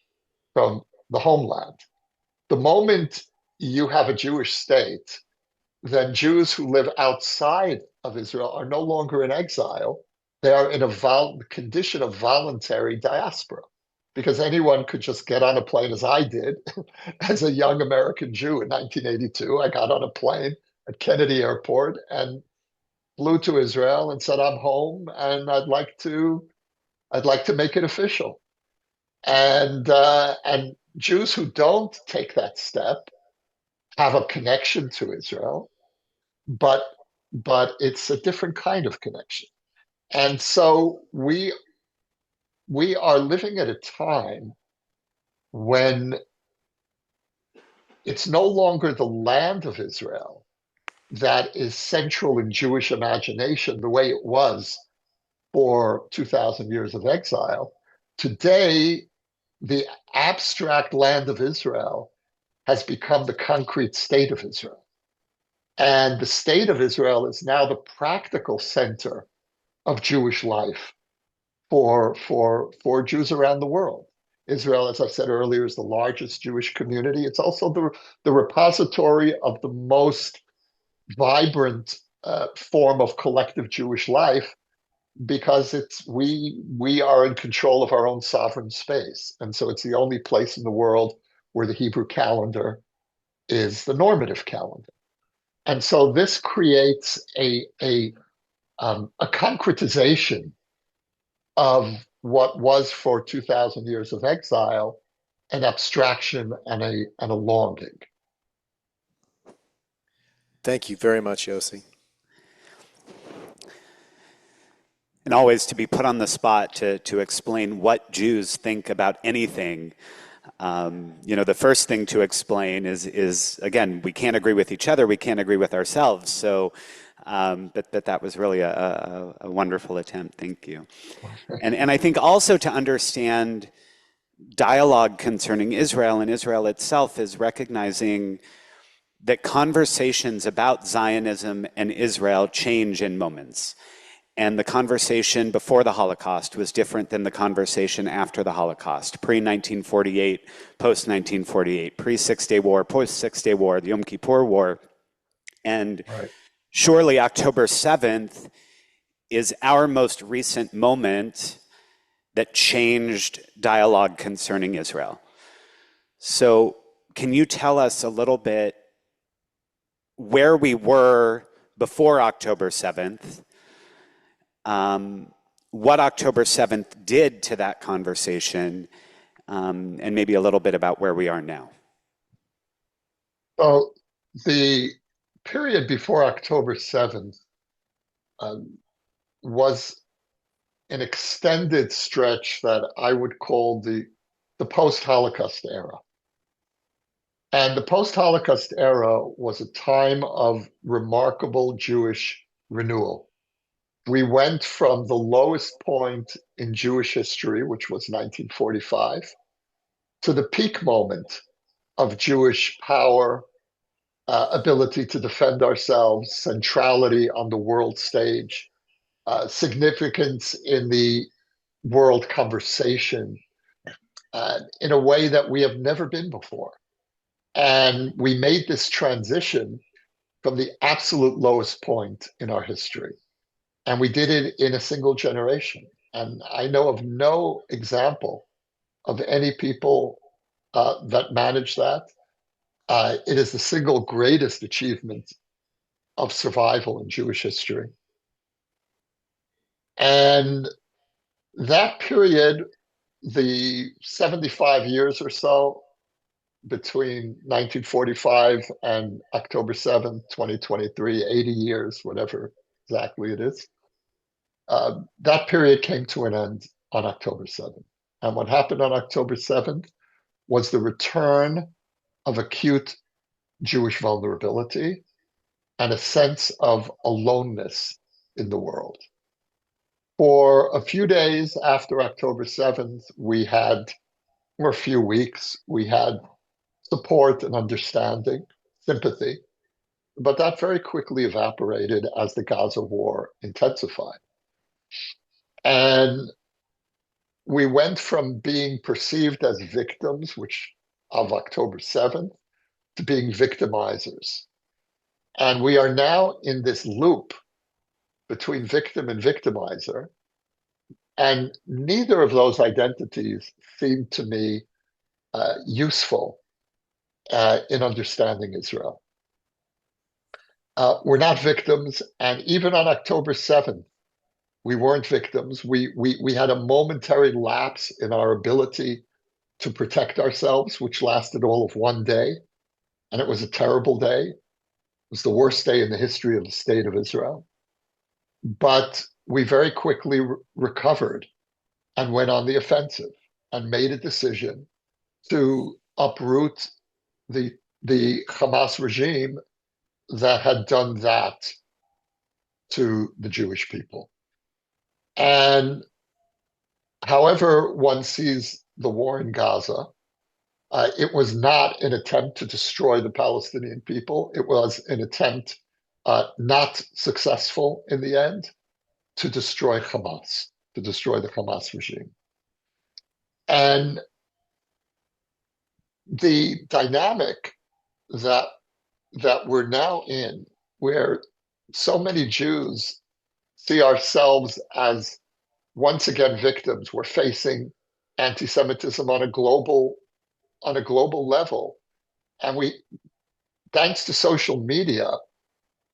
from the homeland. The moment you have a Jewish state, then Jews who live outside of Israel are no longer in exile. They are in a condition of voluntary diaspora, because anyone could just get on a plane, as I did as a young American Jew in 1982. I got on a plane at Kennedy Airport and flew to Israel and said, I'm home and I'd like to make it official. And Jews who don't take that step have a connection to Israel, but it's a different kind of connection. And so we are living at a time when it's no longer the land of Israel that is central in Jewish imagination the way it was for 2,000 years of exile. Today, the abstract land of Israel has become the concrete state of Israel. And the state of Israel is now the practical center of Jewish life for Jews around the world. Israel, as I said earlier, is the largest Jewish community. It's also the repository of the most vibrant form of collective Jewish life, because we are in control of our own sovereign space. And so it's the only place in the world where the Hebrew calendar is the normative calendar. And so this creates a concretization of what was for 2,000 years of exile an abstraction and a longing. Thank you very much, Yossi. And always to be put on the spot to explain what Jews think about anything. The first thing to explain is again, we can't agree with each other, we can't agree with ourselves. So, but that was really a wonderful attempt. Thank you. And I think also to understand dialogue concerning Israel and Israel itself is recognizing that conversations about Zionism and Israel change in moments. And the conversation before the Holocaust was different than the conversation after the Holocaust, pre-1948, post-1948, pre-Six-Day War, post-Six-Day War, the Yom Kippur War. And surely October 7th is our most recent moment that changed dialogue concerning Israel. So can you tell us a little bit where we were before October 7th, what October 7th did to that conversation, and maybe a little bit about where we are now? So the period before October 7th was an extended stretch that I would call the post-Holocaust era. And the post-Holocaust era was a time of remarkable Jewish renewal. We went from the lowest point in Jewish history, which was 1945, to the peak moment of Jewish power, ability to defend ourselves, centrality on the world stage, significance in the world conversation in a way that we have never been before. And we made this transition from the absolute lowest point in our history. And we did it in a single generation. And I know of no example of any people that managed that. It is the single greatest achievement of survival in Jewish history. And that period, the 75 years or so between 1945 and October 7th, 2023, 80 years, whatever exactly it is, that period came to an end on October 7th. And what happened on October 7th was the return of acute Jewish vulnerability and a sense of aloneness in the world. For a few days after October 7th, or a few weeks, we had support and understanding, sympathy, but that very quickly evaporated as the Gaza war intensified. And we went from being perceived as victims, of October 7th, to being victimizers. And we are now in this loop between victim and victimizer. And neither of those identities seem to me useful in understanding Israel. We're not victims. And even on October 7th, we weren't victims. We had a momentary lapse in our ability to protect ourselves, which lasted all of one day. And it was a terrible day. It was the worst day in the history of the state of Israel. But we very quickly recovered and went on the offensive and made a decision to uproot the Hamas regime that had done that to the Jewish people. And however one sees the war in Gaza, it was not an attempt to destroy the Palestinian people. It was an attempt, not successful in the end, to destroy Hamas, to destroy the Hamas regime. And the dynamic that we're now in, where so many Jews see ourselves as once again victims, we're facing anti-Semitism on a global level, and thanks to social media,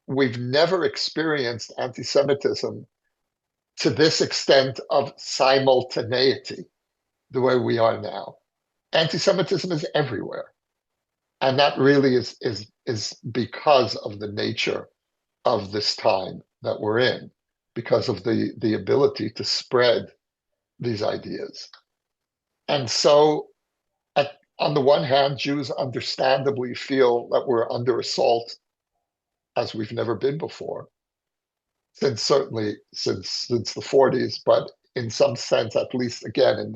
we've never experienced anti-Semitism to this extent of simultaneity the way we are now. Anti-Semitism is everywhere. And that really is because of the nature of this time that we're in, because of the ability to spread these ideas. And so, on the one hand, Jews understandably feel that we're under assault as we've never been before, certainly since the 40s, but in some sense, at least again,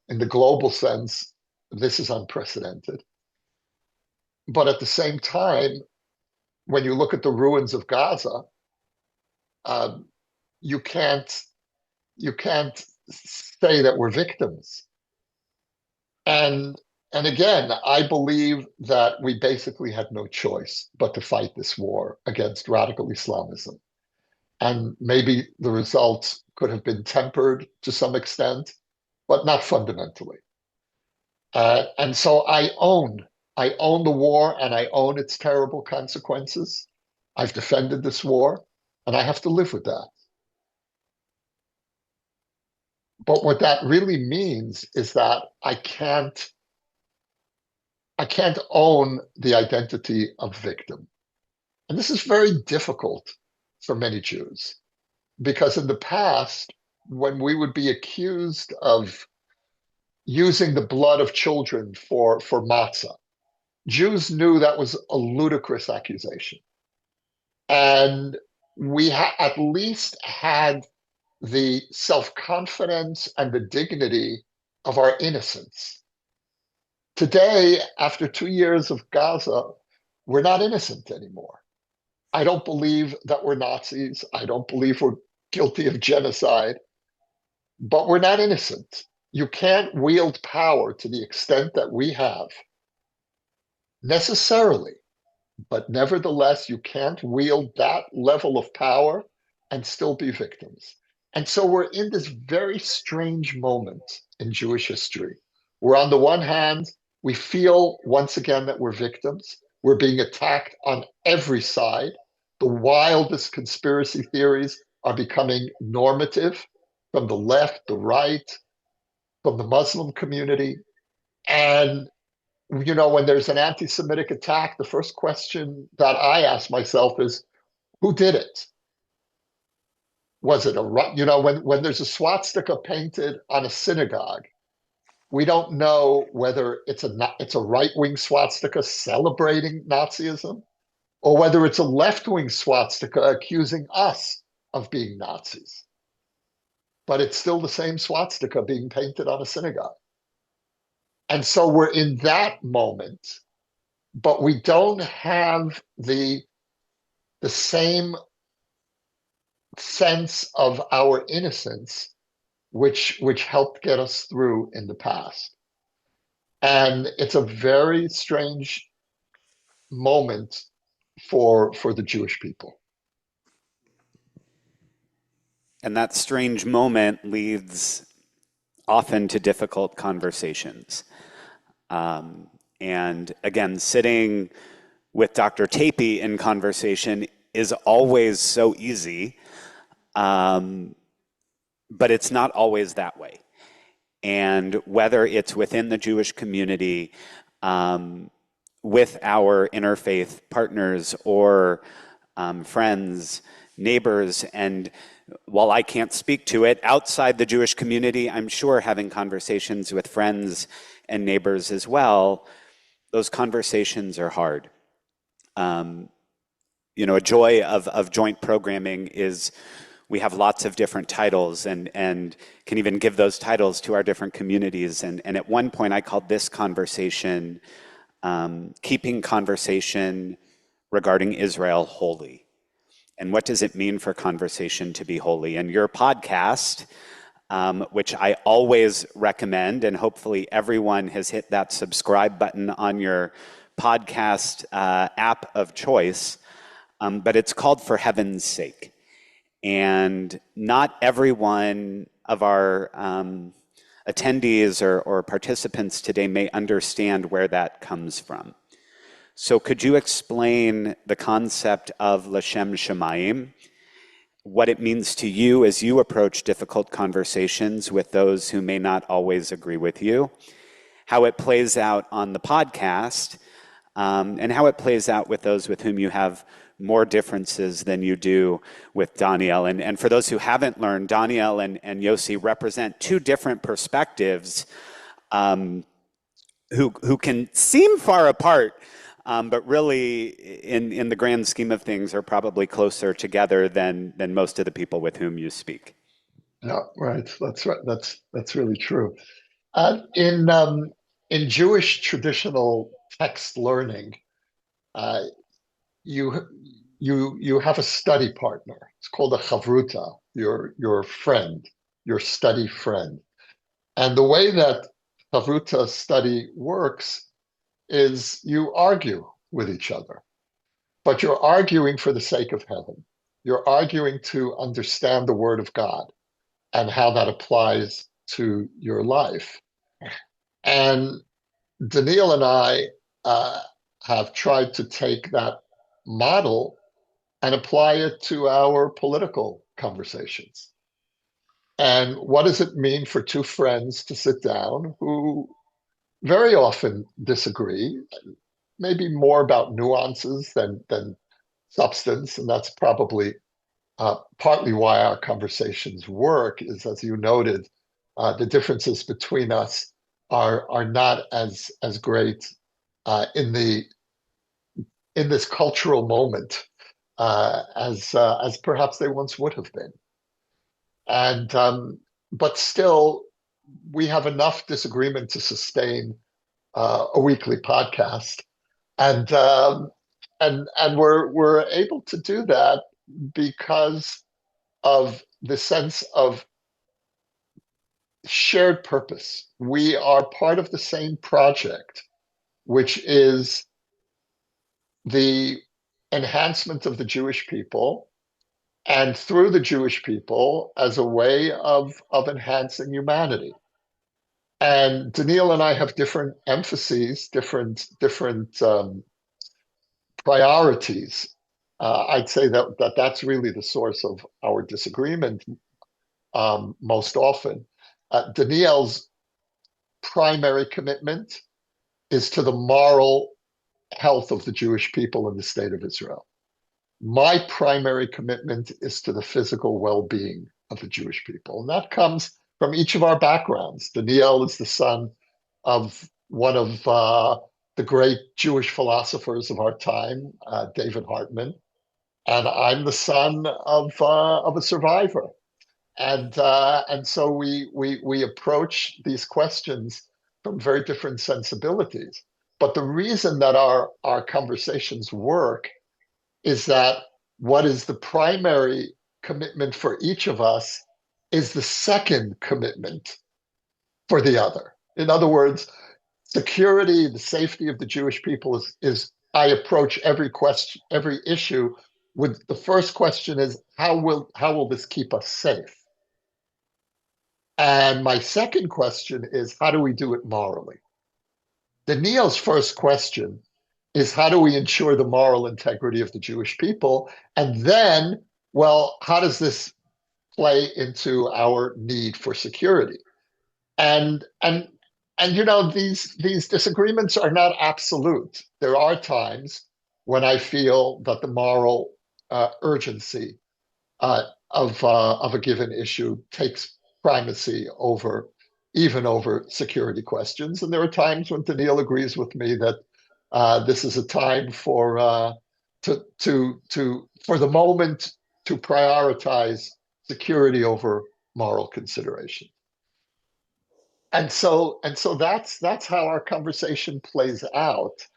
in the global sense, this is unprecedented. But at the same time, when you look at the ruins of Gaza, you can't say that we're victims. And again, I believe that we basically had no choice but to fight this war against radical Islamism. And maybe the results could have been tempered to some extent, but not fundamentally. And so I own the war, and I own its terrible consequences. I've defended this war, and I have to live with that. But what that really means is that I can't own the identity of victim. And this is very difficult for many Jews, because in the past, when we would be accused of using the blood of children for matzah, Jews knew that was a ludicrous accusation. And we at least had the self-confidence and the dignity of our innocence. Today, after 2 years of Gaza, we're not innocent anymore. I don't believe that we're Nazis. I don't believe we're guilty of genocide, but we're not innocent. You can't wield power to the extent that we have, necessarily, but nevertheless, you can't wield that level of power and still be victims. And so we're in this very strange moment in Jewish history, where on the one hand, we feel once again that we're victims. We're being attacked on every side. The wildest conspiracy theories are becoming normative from the left, the right, from the Muslim community. And, you know, when there's an anti-Semitic attack, the first question that I ask myself is, who did it? Was it when there's a swastika painted on a synagogue, we don't know whether it's a right-wing swastika celebrating Nazism, or whether it's a left-wing swastika accusing us of being Nazis. But it's still the same swastika being painted on a synagogue. And so we're in that moment, but we don't have the same sense of our innocence, which helped get us through in the past. And it's a very strange moment for the Jewish people. And that strange moment leads often to difficult conversations. And again, sitting with Dr. Tapie in conversation is always so easy, but it's not always that way. And whether it's within the Jewish community, with our interfaith partners or friends, neighbors, and while I can't speak to it, outside the Jewish community, I'm sure having conversations with friends and neighbors as well, those conversations are hard. A joy of joint programming is we have lots of different titles and can even give those titles to our different communities. And at one point I called this conversation, keeping conversation regarding Israel holy. And what does it mean for conversation to be holy? And your podcast, which I always recommend, and hopefully everyone has hit that subscribe button on your podcast app of choice, but it's called For Heaven's Sake. And not everyone of our attendees or participants today may understand where that comes from. So could you explain the concept of L'Shem Shamayim, what it means to you as you approach difficult conversations with those who may not always agree with you, how it plays out on the podcast, and how it plays out with those with whom you have more differences than you do with Daniel. And for those who haven't learned, Daniel and Yossi represent two different perspectives who can seem far apart, but really, in the grand scheme of things, are probably closer together than most of the people with whom you speak. Yeah, right. That's right. That's really true. In Jewish traditional text learning, you have a study partner. It's called a chavruta, your friend, your study friend. And the way that chavruta study works is you argue with each other, but you're arguing for the sake of heaven. You're arguing to understand the word of God and how that applies to your life. And Daniel and I have tried to take that model and apply it to our political conversations. And what does it mean for two friends to sit down who very often disagree, maybe more about nuances than substance? And that's probably partly why our conversations work, is, as you noted, the differences between us are not as great in this cultural moment as perhaps they once would have been. And but still, we have enough disagreement to sustain a weekly podcast, and we're able to do that because of the sense of shared purpose. We are part of the same project, which is the enhancement of the Jewish people, and through the Jewish people as a way of enhancing humanity. And Daniel and I have different emphases, different priorities. I'd say that's really the source of our disagreement most often. Daniel's primary commitment is to the moral health of the Jewish people in the state of Israel. My primary commitment is to the physical well-being of the Jewish people. And that comes from each of our backgrounds. Daniel is the son of one of the great Jewish philosophers of our time, David Hartman, and I'm the son of a survivor. And so we approach these questions from very different sensibilities. But the reason that our conversations work is that what is the primary commitment for each of us is the second commitment for the other. In other words, security, the safety of the Jewish people is I approach every question, every issue with the first question is how will this keep us safe? And my second question is how do we do it morally? Daniel's first question is how do we ensure the moral integrity of the Jewish people? And then, well, how does this play into our need for security? And you know, these disagreements are not absolute. There are times when I feel that the moral urgency of a given issue takes primacy over even over security questions. And there are times when Daniel agrees with me that this is a time for the moment to prioritize security over moral consideration. And so that's how our conversation plays out.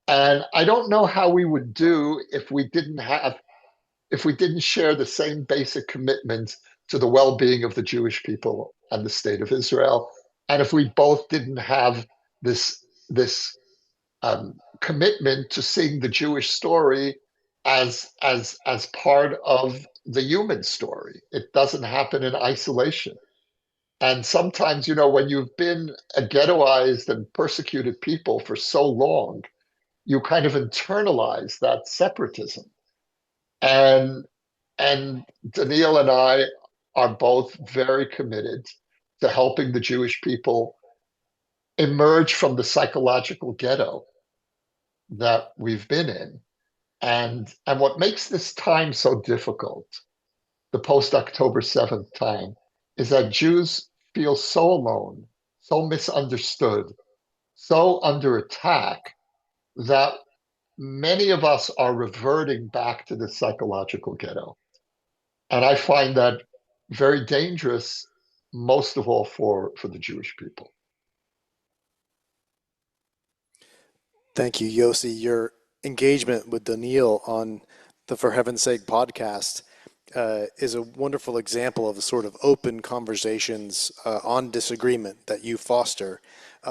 And I don't know how we would do if we didn't share the same basic commitment to the well-being of the Jewish people and the state of Israel, and if we both didn't have this commitment to seeing the Jewish story as part of the human story. It doesn't happen in isolation. And sometimes, you know, when you've been a ghettoized and persecuted people for so long, you kind of internalize that separatism. And and Daniel and I are both very committed to helping the Jewish people emerge from the psychological ghetto that we've been in. And what makes this time so difficult, the post October 7th time, is that Jews feel so alone, so misunderstood, so under attack that many of us are reverting back to the psychological ghetto. And I find that very dangerous, most of all for the Jewish people. Thank you, Yossi. Your engagement with Daniil on the For Heaven's Sake podcast is a wonderful example of the sort of open conversations on disagreement that you foster.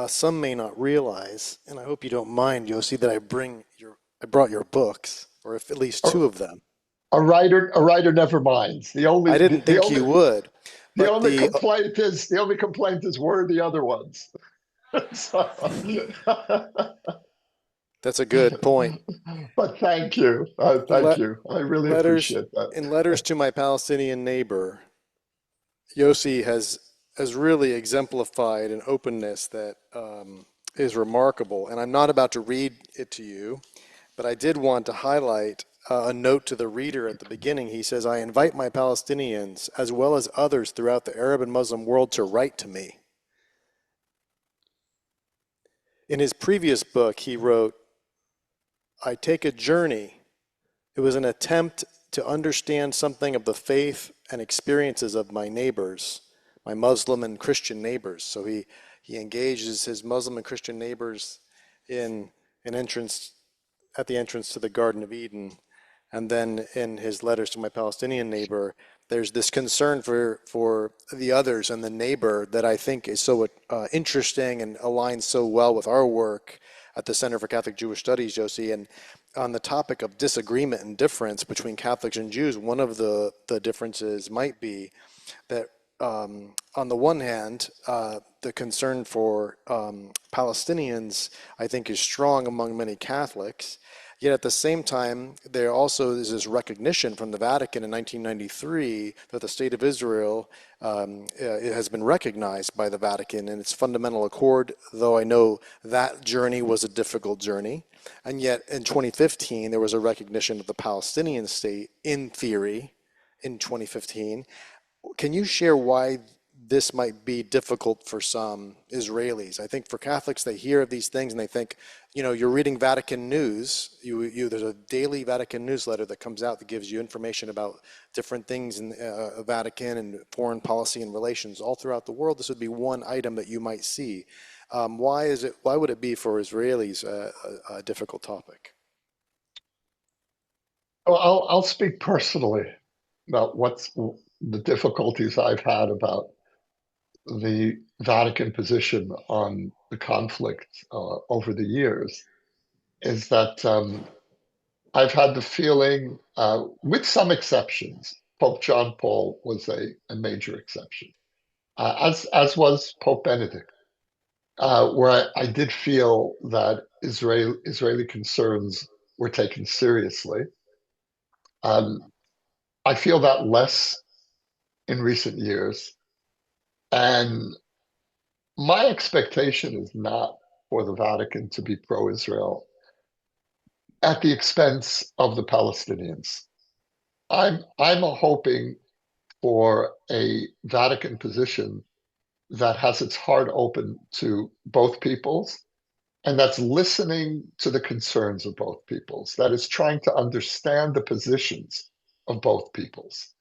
Some may not realize, and I hope you don't mind, Yossi, that I brought your books, or if at least two of them. A writer never minds. I didn't think you would. The only complaint is where are the other ones? So, that's a good point. But thank you. Thank you. I really appreciate that. In Letters to My Palestinian Neighbor, Yossi has really exemplified an openness that is remarkable. And I'm not about to read it to you, but I did want to highlight a note to the reader at the beginning. He says, I invite my Palestinians, as well as others throughout the Arab and Muslim world, to write to me. In his previous book, he wrote, I take a journey. It was an attempt to understand something of the faith and experiences of my neighbors, my Muslim and Christian neighbors. So he engages his Muslim and Christian neighbors in an entrance, at the entrance to the Garden of Eden. And then in his letters to my Palestinian neighbor, there's this concern for the others and the neighbor that I think is so interesting and aligns so well with our work at the Center for Catholic Jewish Studies, Yossi. And on the topic of disagreement and difference between Catholics and Jews, one of the differences might be that on the one hand, the concern for Palestinians, I think, is strong among many Catholics. Yet at the same time, there also is this recognition from the Vatican in 1993 that the State of Israel it has been recognized by the Vatican in its fundamental accord, though I know that journey was a difficult journey. And yet in 2015, there was a recognition of the Palestinian state in theory in 2015. Can you share why this might be difficult for some Israelis. I think for Catholics, they hear of these things and they think, you know, you're reading Vatican news. There's a daily Vatican newsletter that comes out that gives you information about different things in Vatican and foreign policy and relations all throughout the world. This would be one item that you might see. Why would it be for Israelis a difficult topic? Well, I'll speak personally about what's the difficulties I've had about the Vatican position on the conflict over the years. Is that I've had the feeling, with some exceptions, Pope John Paul was a major exception, as was Pope Benedict, where I did feel that Israeli concerns were taken seriously. I feel that less in recent years, and my expectation is not for the Vatican to be pro-Israel at the expense of the Palestinians. I'm hoping for a Vatican position that has its heart open to both peoples and that's listening to the concerns of both peoples, that is trying to understand the positions of both peoples.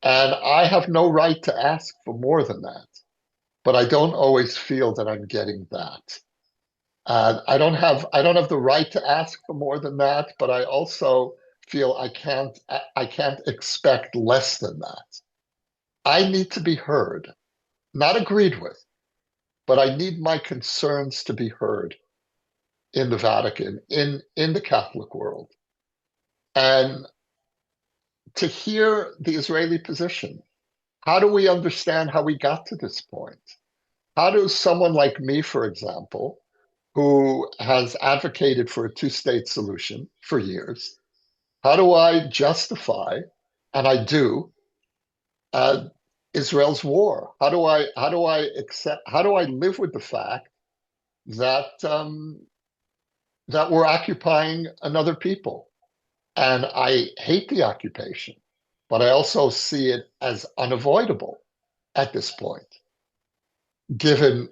And I have no right to ask for more than that, but I don't always feel that I'm getting that. I don't have the right to ask for more than that, but I also feel I can't expect less than that. I need to be heard, not agreed with, but I need my concerns to be heard in the Vatican, in the Catholic world. And to hear the Israeli position, how do we understand how we got to this point? How does someone like me, for example, who has advocated for a two-state solution for years, how do I justify, and I do, Israel's war? How do I accept? How do I live with the fact that that we're occupying another people? And I hate the occupation, but I also see it as unavoidable at this point, given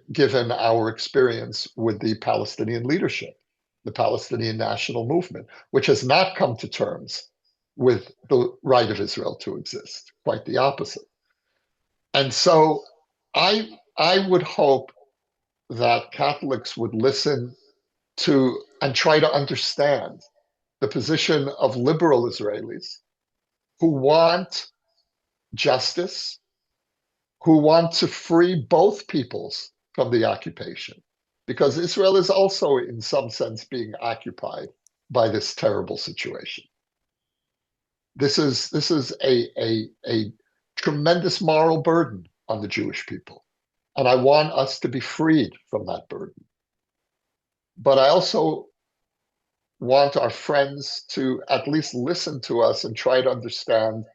our experience with the Palestinian leadership, the Palestinian national movement, which has not come to terms with the right of Israel to exist, quite the opposite. And so I would hope that Catholics would listen to and try to understand the position of liberal Israelis who want justice, who want to free both peoples from the occupation, because Israel is also, in some sense, being occupied by this terrible situation. This is a tremendous moral burden on the Jewish people, and I want us to be freed from that burden. But I also want our friends to at least listen to us and try to understand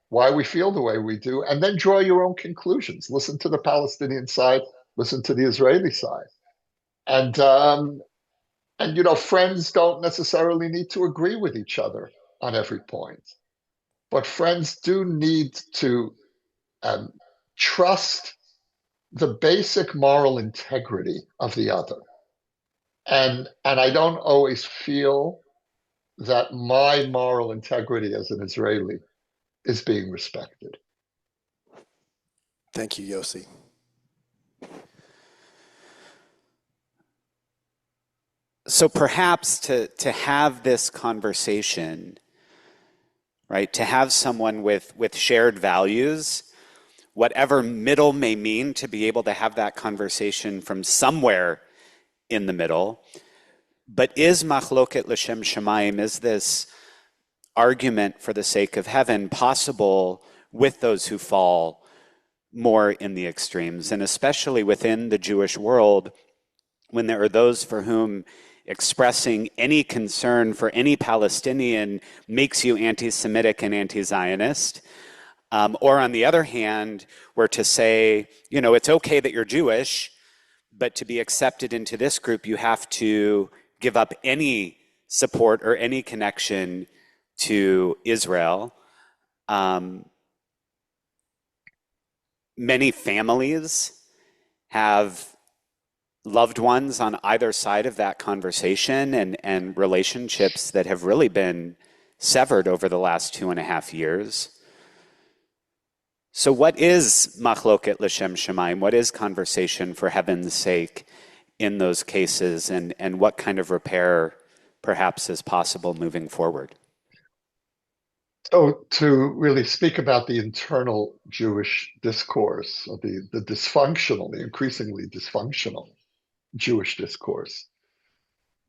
why we feel the way we do, and then draw your own conclusions. Listen to the Palestinian side, listen to the Israeli side. And you know, friends don't necessarily need to agree with each other on every point, but friends do need to trust the basic moral integrity of the other. And I don't always feel that my moral integrity as an Israeli is being respected. Thank you, Yossi. So perhaps to have this conversation, right, to have someone with shared values, whatever middle may mean, to be able to have that conversation from somewhere in the middle. But is machloket l'shem shamayim, is this argument for the sake of heaven possible with those who fall more in the extremes, and especially within the Jewish world, when there are those for whom expressing any concern for any Palestinian makes you anti-Semitic and anti-Zionist, or on the other hand, were to say, you know, it's okay that you're Jewish, but to be accepted into this group, you have to give up any support or any connection to Israel. many families have loved ones on either side of that conversation and relationships that have really been severed over the last 2.5 years. So what is machloket l'shem shamayim? What is conversation for heaven's sake in those cases, and what kind of repair perhaps is possible moving forward? So to really speak about the internal Jewish discourse, or the dysfunctional, the increasingly dysfunctional Jewish discourse,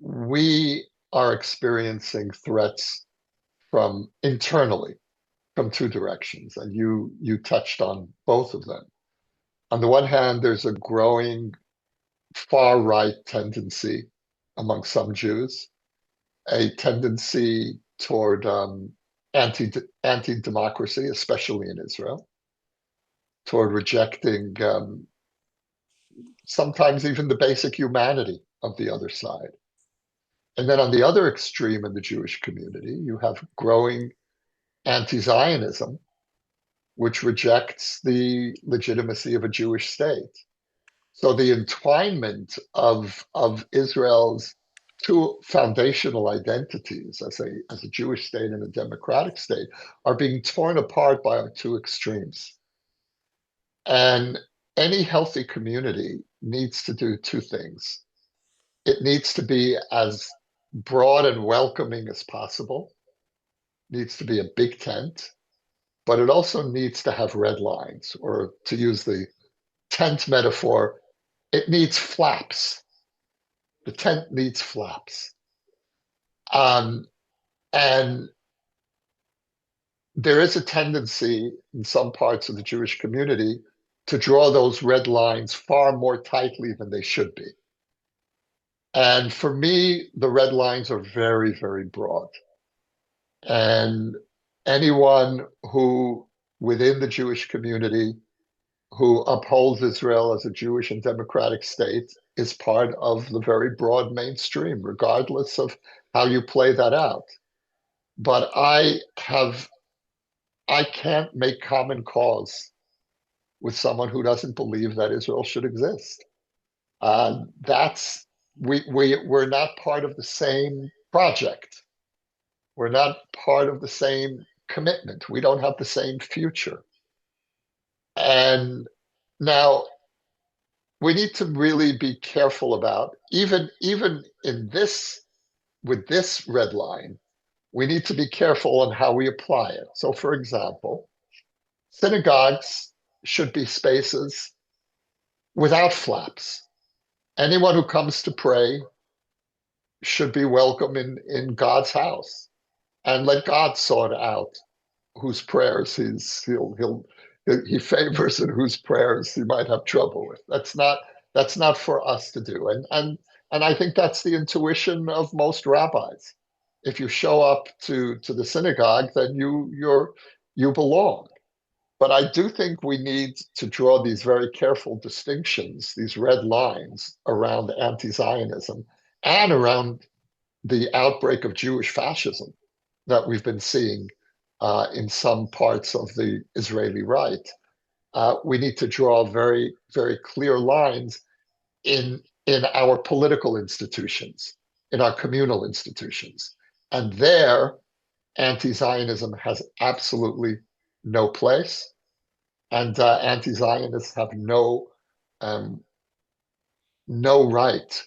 we are experiencing threats from internally, from two directions, and you touched on both of them. On the one hand, there's a growing far-right tendency among some Jews, a tendency toward anti-democracy, especially in Israel, toward rejecting sometimes even the basic humanity of the other side. And then on the other extreme in the Jewish community, you have growing anti-Zionism, which rejects the legitimacy of a Jewish state. So the entwinement of Israel's two foundational identities as a Jewish state and a democratic state are being torn apart by our two extremes. And any healthy community needs to do two things. It needs to be as broad and welcoming as possible, needs to be a big tent, but it also needs to have red lines, or to use the tent metaphor, it needs flaps. The tent needs flaps. And there is a tendency in some parts of the Jewish community to draw those red lines far more tightly than they should be. And for me, the red lines are very, very broad. And anyone who, within the Jewish community, who upholds Israel as a Jewish and democratic state is part of the very broad mainstream, regardless of how you play that out. But I can't make common cause with someone who doesn't believe that Israel should exist. We're not part of the same project. We're not part of the same commitment. We don't have the same future. And now we need to really be careful about, even in this, with this red line, we need to be careful on how we apply it. So for example, synagogues should be spaces without flaps. Anyone who comes to pray should be welcome in God's house, and let God sort out whose prayers he favors and whose prayers he might have trouble with. That's not for us to do. And I think that's the intuition of most rabbis. If you show up to the synagogue, then you belong. But I do think we need to draw these very careful distinctions, these red lines around anti-Zionism and around the outbreak of Jewish fascism that we've been seeing in some parts of the Israeli right. We need to draw very, very clear lines in our political institutions, in our communal institutions. And there, anti-Zionism has absolutely no place, and anti-Zionists have no right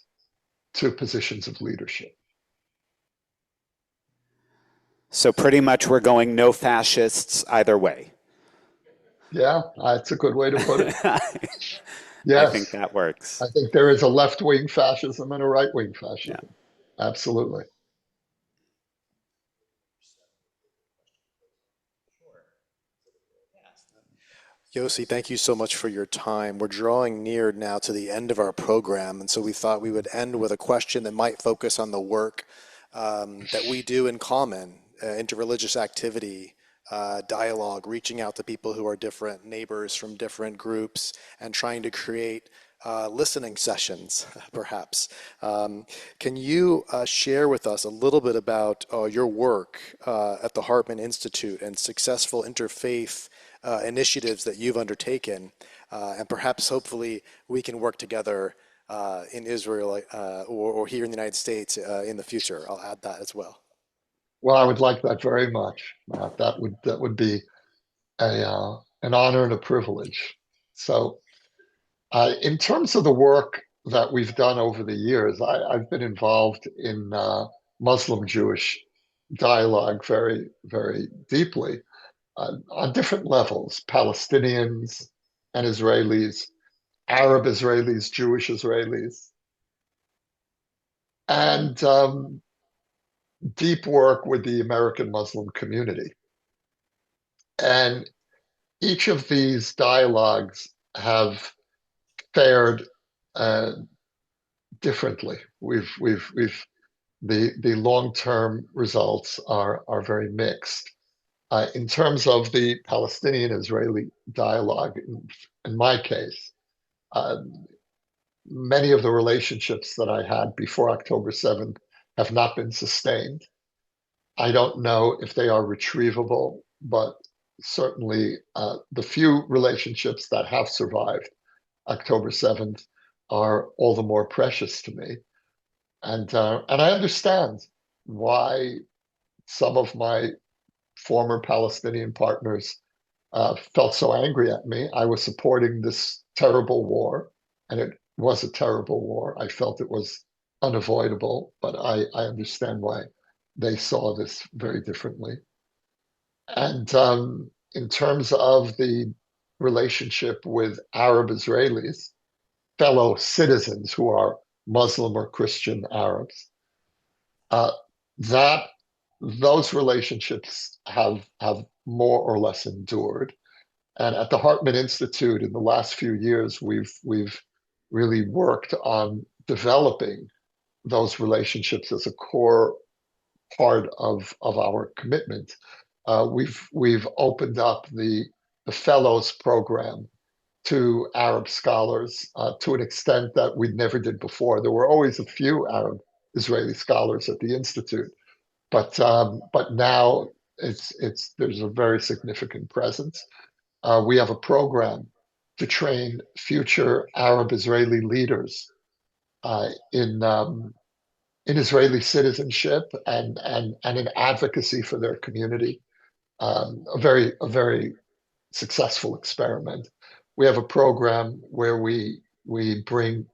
to positions of leadership. So pretty much we're going no fascists either way. Yeah, that's a good way to put it. Yes. I Yes. think that works. I think there is a left-wing fascism and a right-wing fascism. Yeah. Absolutely. Yossi, thank you so much for your time. We're drawing near now to the end of our program, and so we thought we would end with a question that might focus on the work that we do in common, interreligious activity, dialogue, reaching out to people who are different, neighbors from different groups, and trying to create listening sessions, perhaps. Can you share with us a little bit about your work at the Hartman Institute and successful interfaith initiatives that you've undertaken, and perhaps hopefully we can work together in Israel or here in the United States in the future. I'll add that as well. Well, I would like that very much. That would be an honor and a privilege. So, in terms of the work that we've done over the years, I've been involved in Muslim-Jewish dialogue very, very deeply on different levels: Palestinians and Israelis, Arab Israelis, Jewish Israelis, and deep work with the American Muslim community. And each of these dialogues have fared uh, differently. The long-term results are very mixed. In terms of the Palestinian-Israeli dialogue, in my case, uh, many of the relationships that I had before October 7th have not been sustained. I don't know if they are retrievable, but certainly the few relationships that have survived October 7th are all the more precious to me. And I understand why some of my former Palestinian partners felt so angry at me. I was supporting this terrible war, and it was a terrible war. I felt it was unavoidable, but I understand why they saw this very differently. And in terms of the relationship with Arab Israelis, fellow citizens who are Muslim or Christian Arabs, uh, that those relationships have more or less endured. And at the Hartman Institute, in the last few years, we've really worked on developing those relationships as a core part of our commitment. We've opened up the Fellows Program to Arab scholars to an extent that we never did before. There were always a few Arab Israeli scholars at the Institute, but now there's a very significant presence. We have a program to train future Arab Israeli leaders in Israeli citizenship and in advocacy for their community. A very successful experiment. We have a program where we bring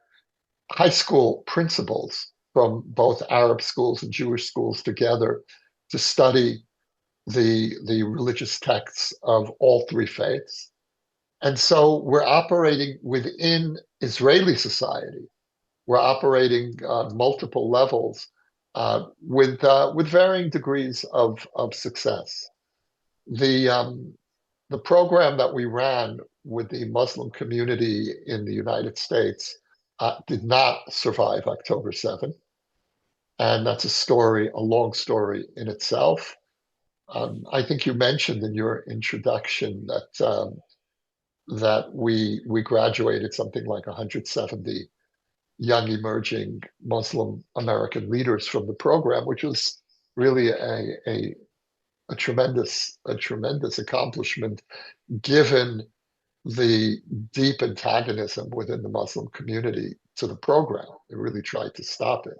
high school principals from both Arab schools and Jewish schools together to study the religious texts of all three faiths. And so we're operating within Israeli society. We're operating on multiple levels with varying degrees of success. The program that we ran with the Muslim community in the United States did not survive October 7th. And that's a long story in itself. I think you mentioned in your introduction that we graduated something like 170 young emerging Muslim American leaders from the program, which was really a tremendous accomplishment given the deep antagonism within the Muslim community to the program. They really tried to stop it.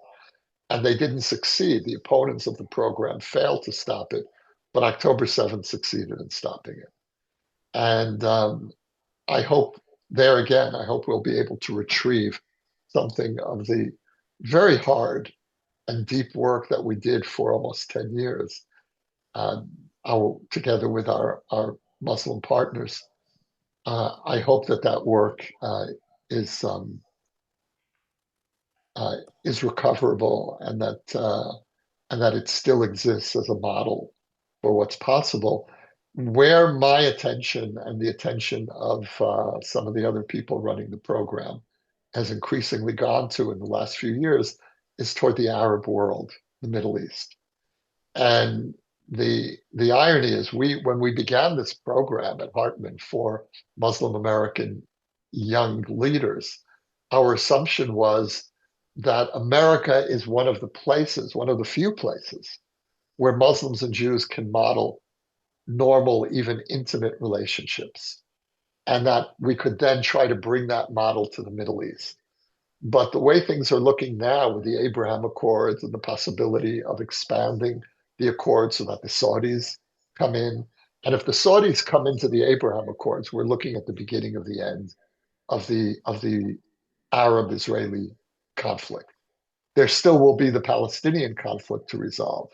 And they didn't succeed. The opponents of the program failed to stop it, but October 7th succeeded in stopping it. And I hope I hope we'll be able to retrieve something of the very hard and deep work that we did for almost 10 years together with our Muslim partners. I hope that work is recoverable and that it still exists as a model for what's possible. Where my attention and the attention of some of the other people running the program has increasingly gone to in the last few years is toward the Arab world, the Middle East. And the irony is when we began this program at Hartman for Muslim American young leaders, our assumption was that America is one of the few places where Muslims and Jews can model normal, even intimate relationships, and that we could then try to bring that model to the Middle East. But the way things are looking now with the Abraham Accords and the possibility of expanding the Accords so that the Saudis come in, and if the Saudis come into the Abraham Accords, we're looking at the beginning of the end of the Arab-Israeli conflict. There still will be the Palestinian conflict to resolve.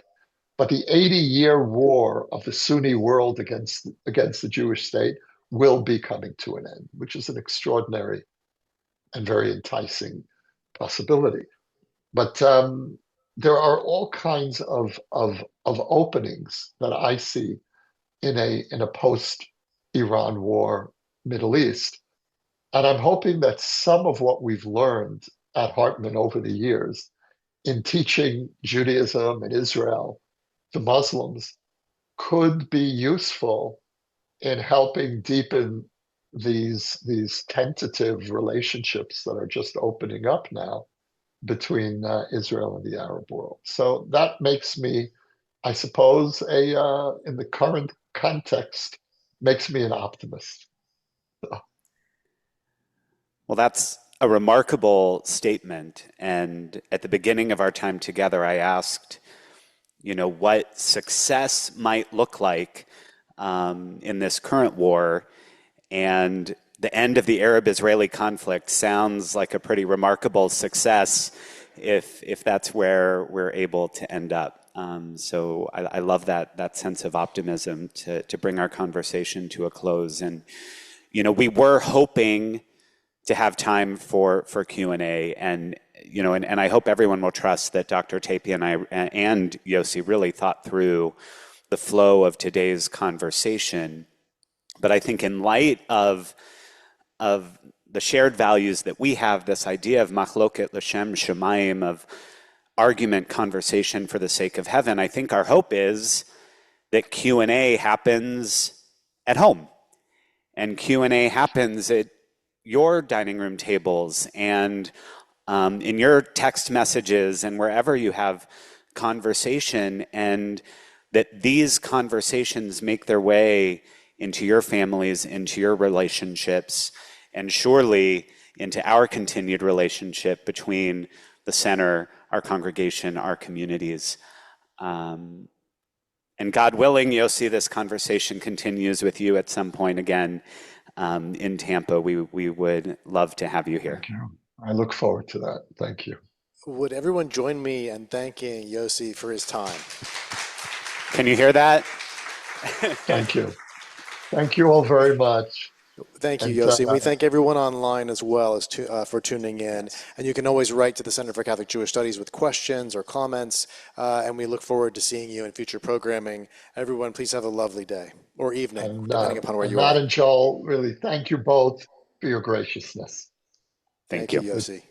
But the 80-year war of the Sunni world against the Jewish state will be coming to an end, which is an extraordinary and very enticing possibility. But there are all kinds of openings that I see in a post-Iran war Middle East. And I'm hoping that some of what we've learned at Hartman over the years in teaching Judaism and Israel to Muslims could be useful in helping deepen these tentative relationships that are just opening up now between Israel and the Arab world. So that makes me, I suppose, in the current context, makes me an optimist. Well, that's a remarkable statement. And at the beginning of our time together, I asked, what success might look like in this current war. And the end of the Arab-Israeli conflict sounds like a pretty remarkable success if that's where we're able to end up. So I love that sense of optimism to bring our conversation to a close. And, we were hoping to have time for Q&A, and I hope everyone will trust that Dr. Tapie and I and Yossi really thought through the flow of today's conversation. But I think in light of the shared values that we have, this idea of machloket l'shem shamayim, of argument, conversation for the sake of heaven, I think our hope is that Q&A happens at home, and Q&A happens at your dining room tables and in your text messages and wherever you have conversation, and that these conversations make their way into your families, into your relationships, and surely into our continued relationship between the center, our congregation, our communities. And God willing, Yossi, this conversation continues with you at some point again in Tampa. We would love to have you here. Thank you. I look forward to that. Thank you. Would everyone join me in thanking Yossi for his time? Can you hear that? Thank you. Thank you all very much. Thank you, Yossi. And we thank everyone online as well as for tuning in. And you can always write to the Center for Catholic Jewish Studies with questions or comments. And we look forward to seeing you in future programming. Everyone, please have a lovely day or evening, depending upon where you are. Matt and Joel, really, thank you both for your graciousness. Thank you, Yossi.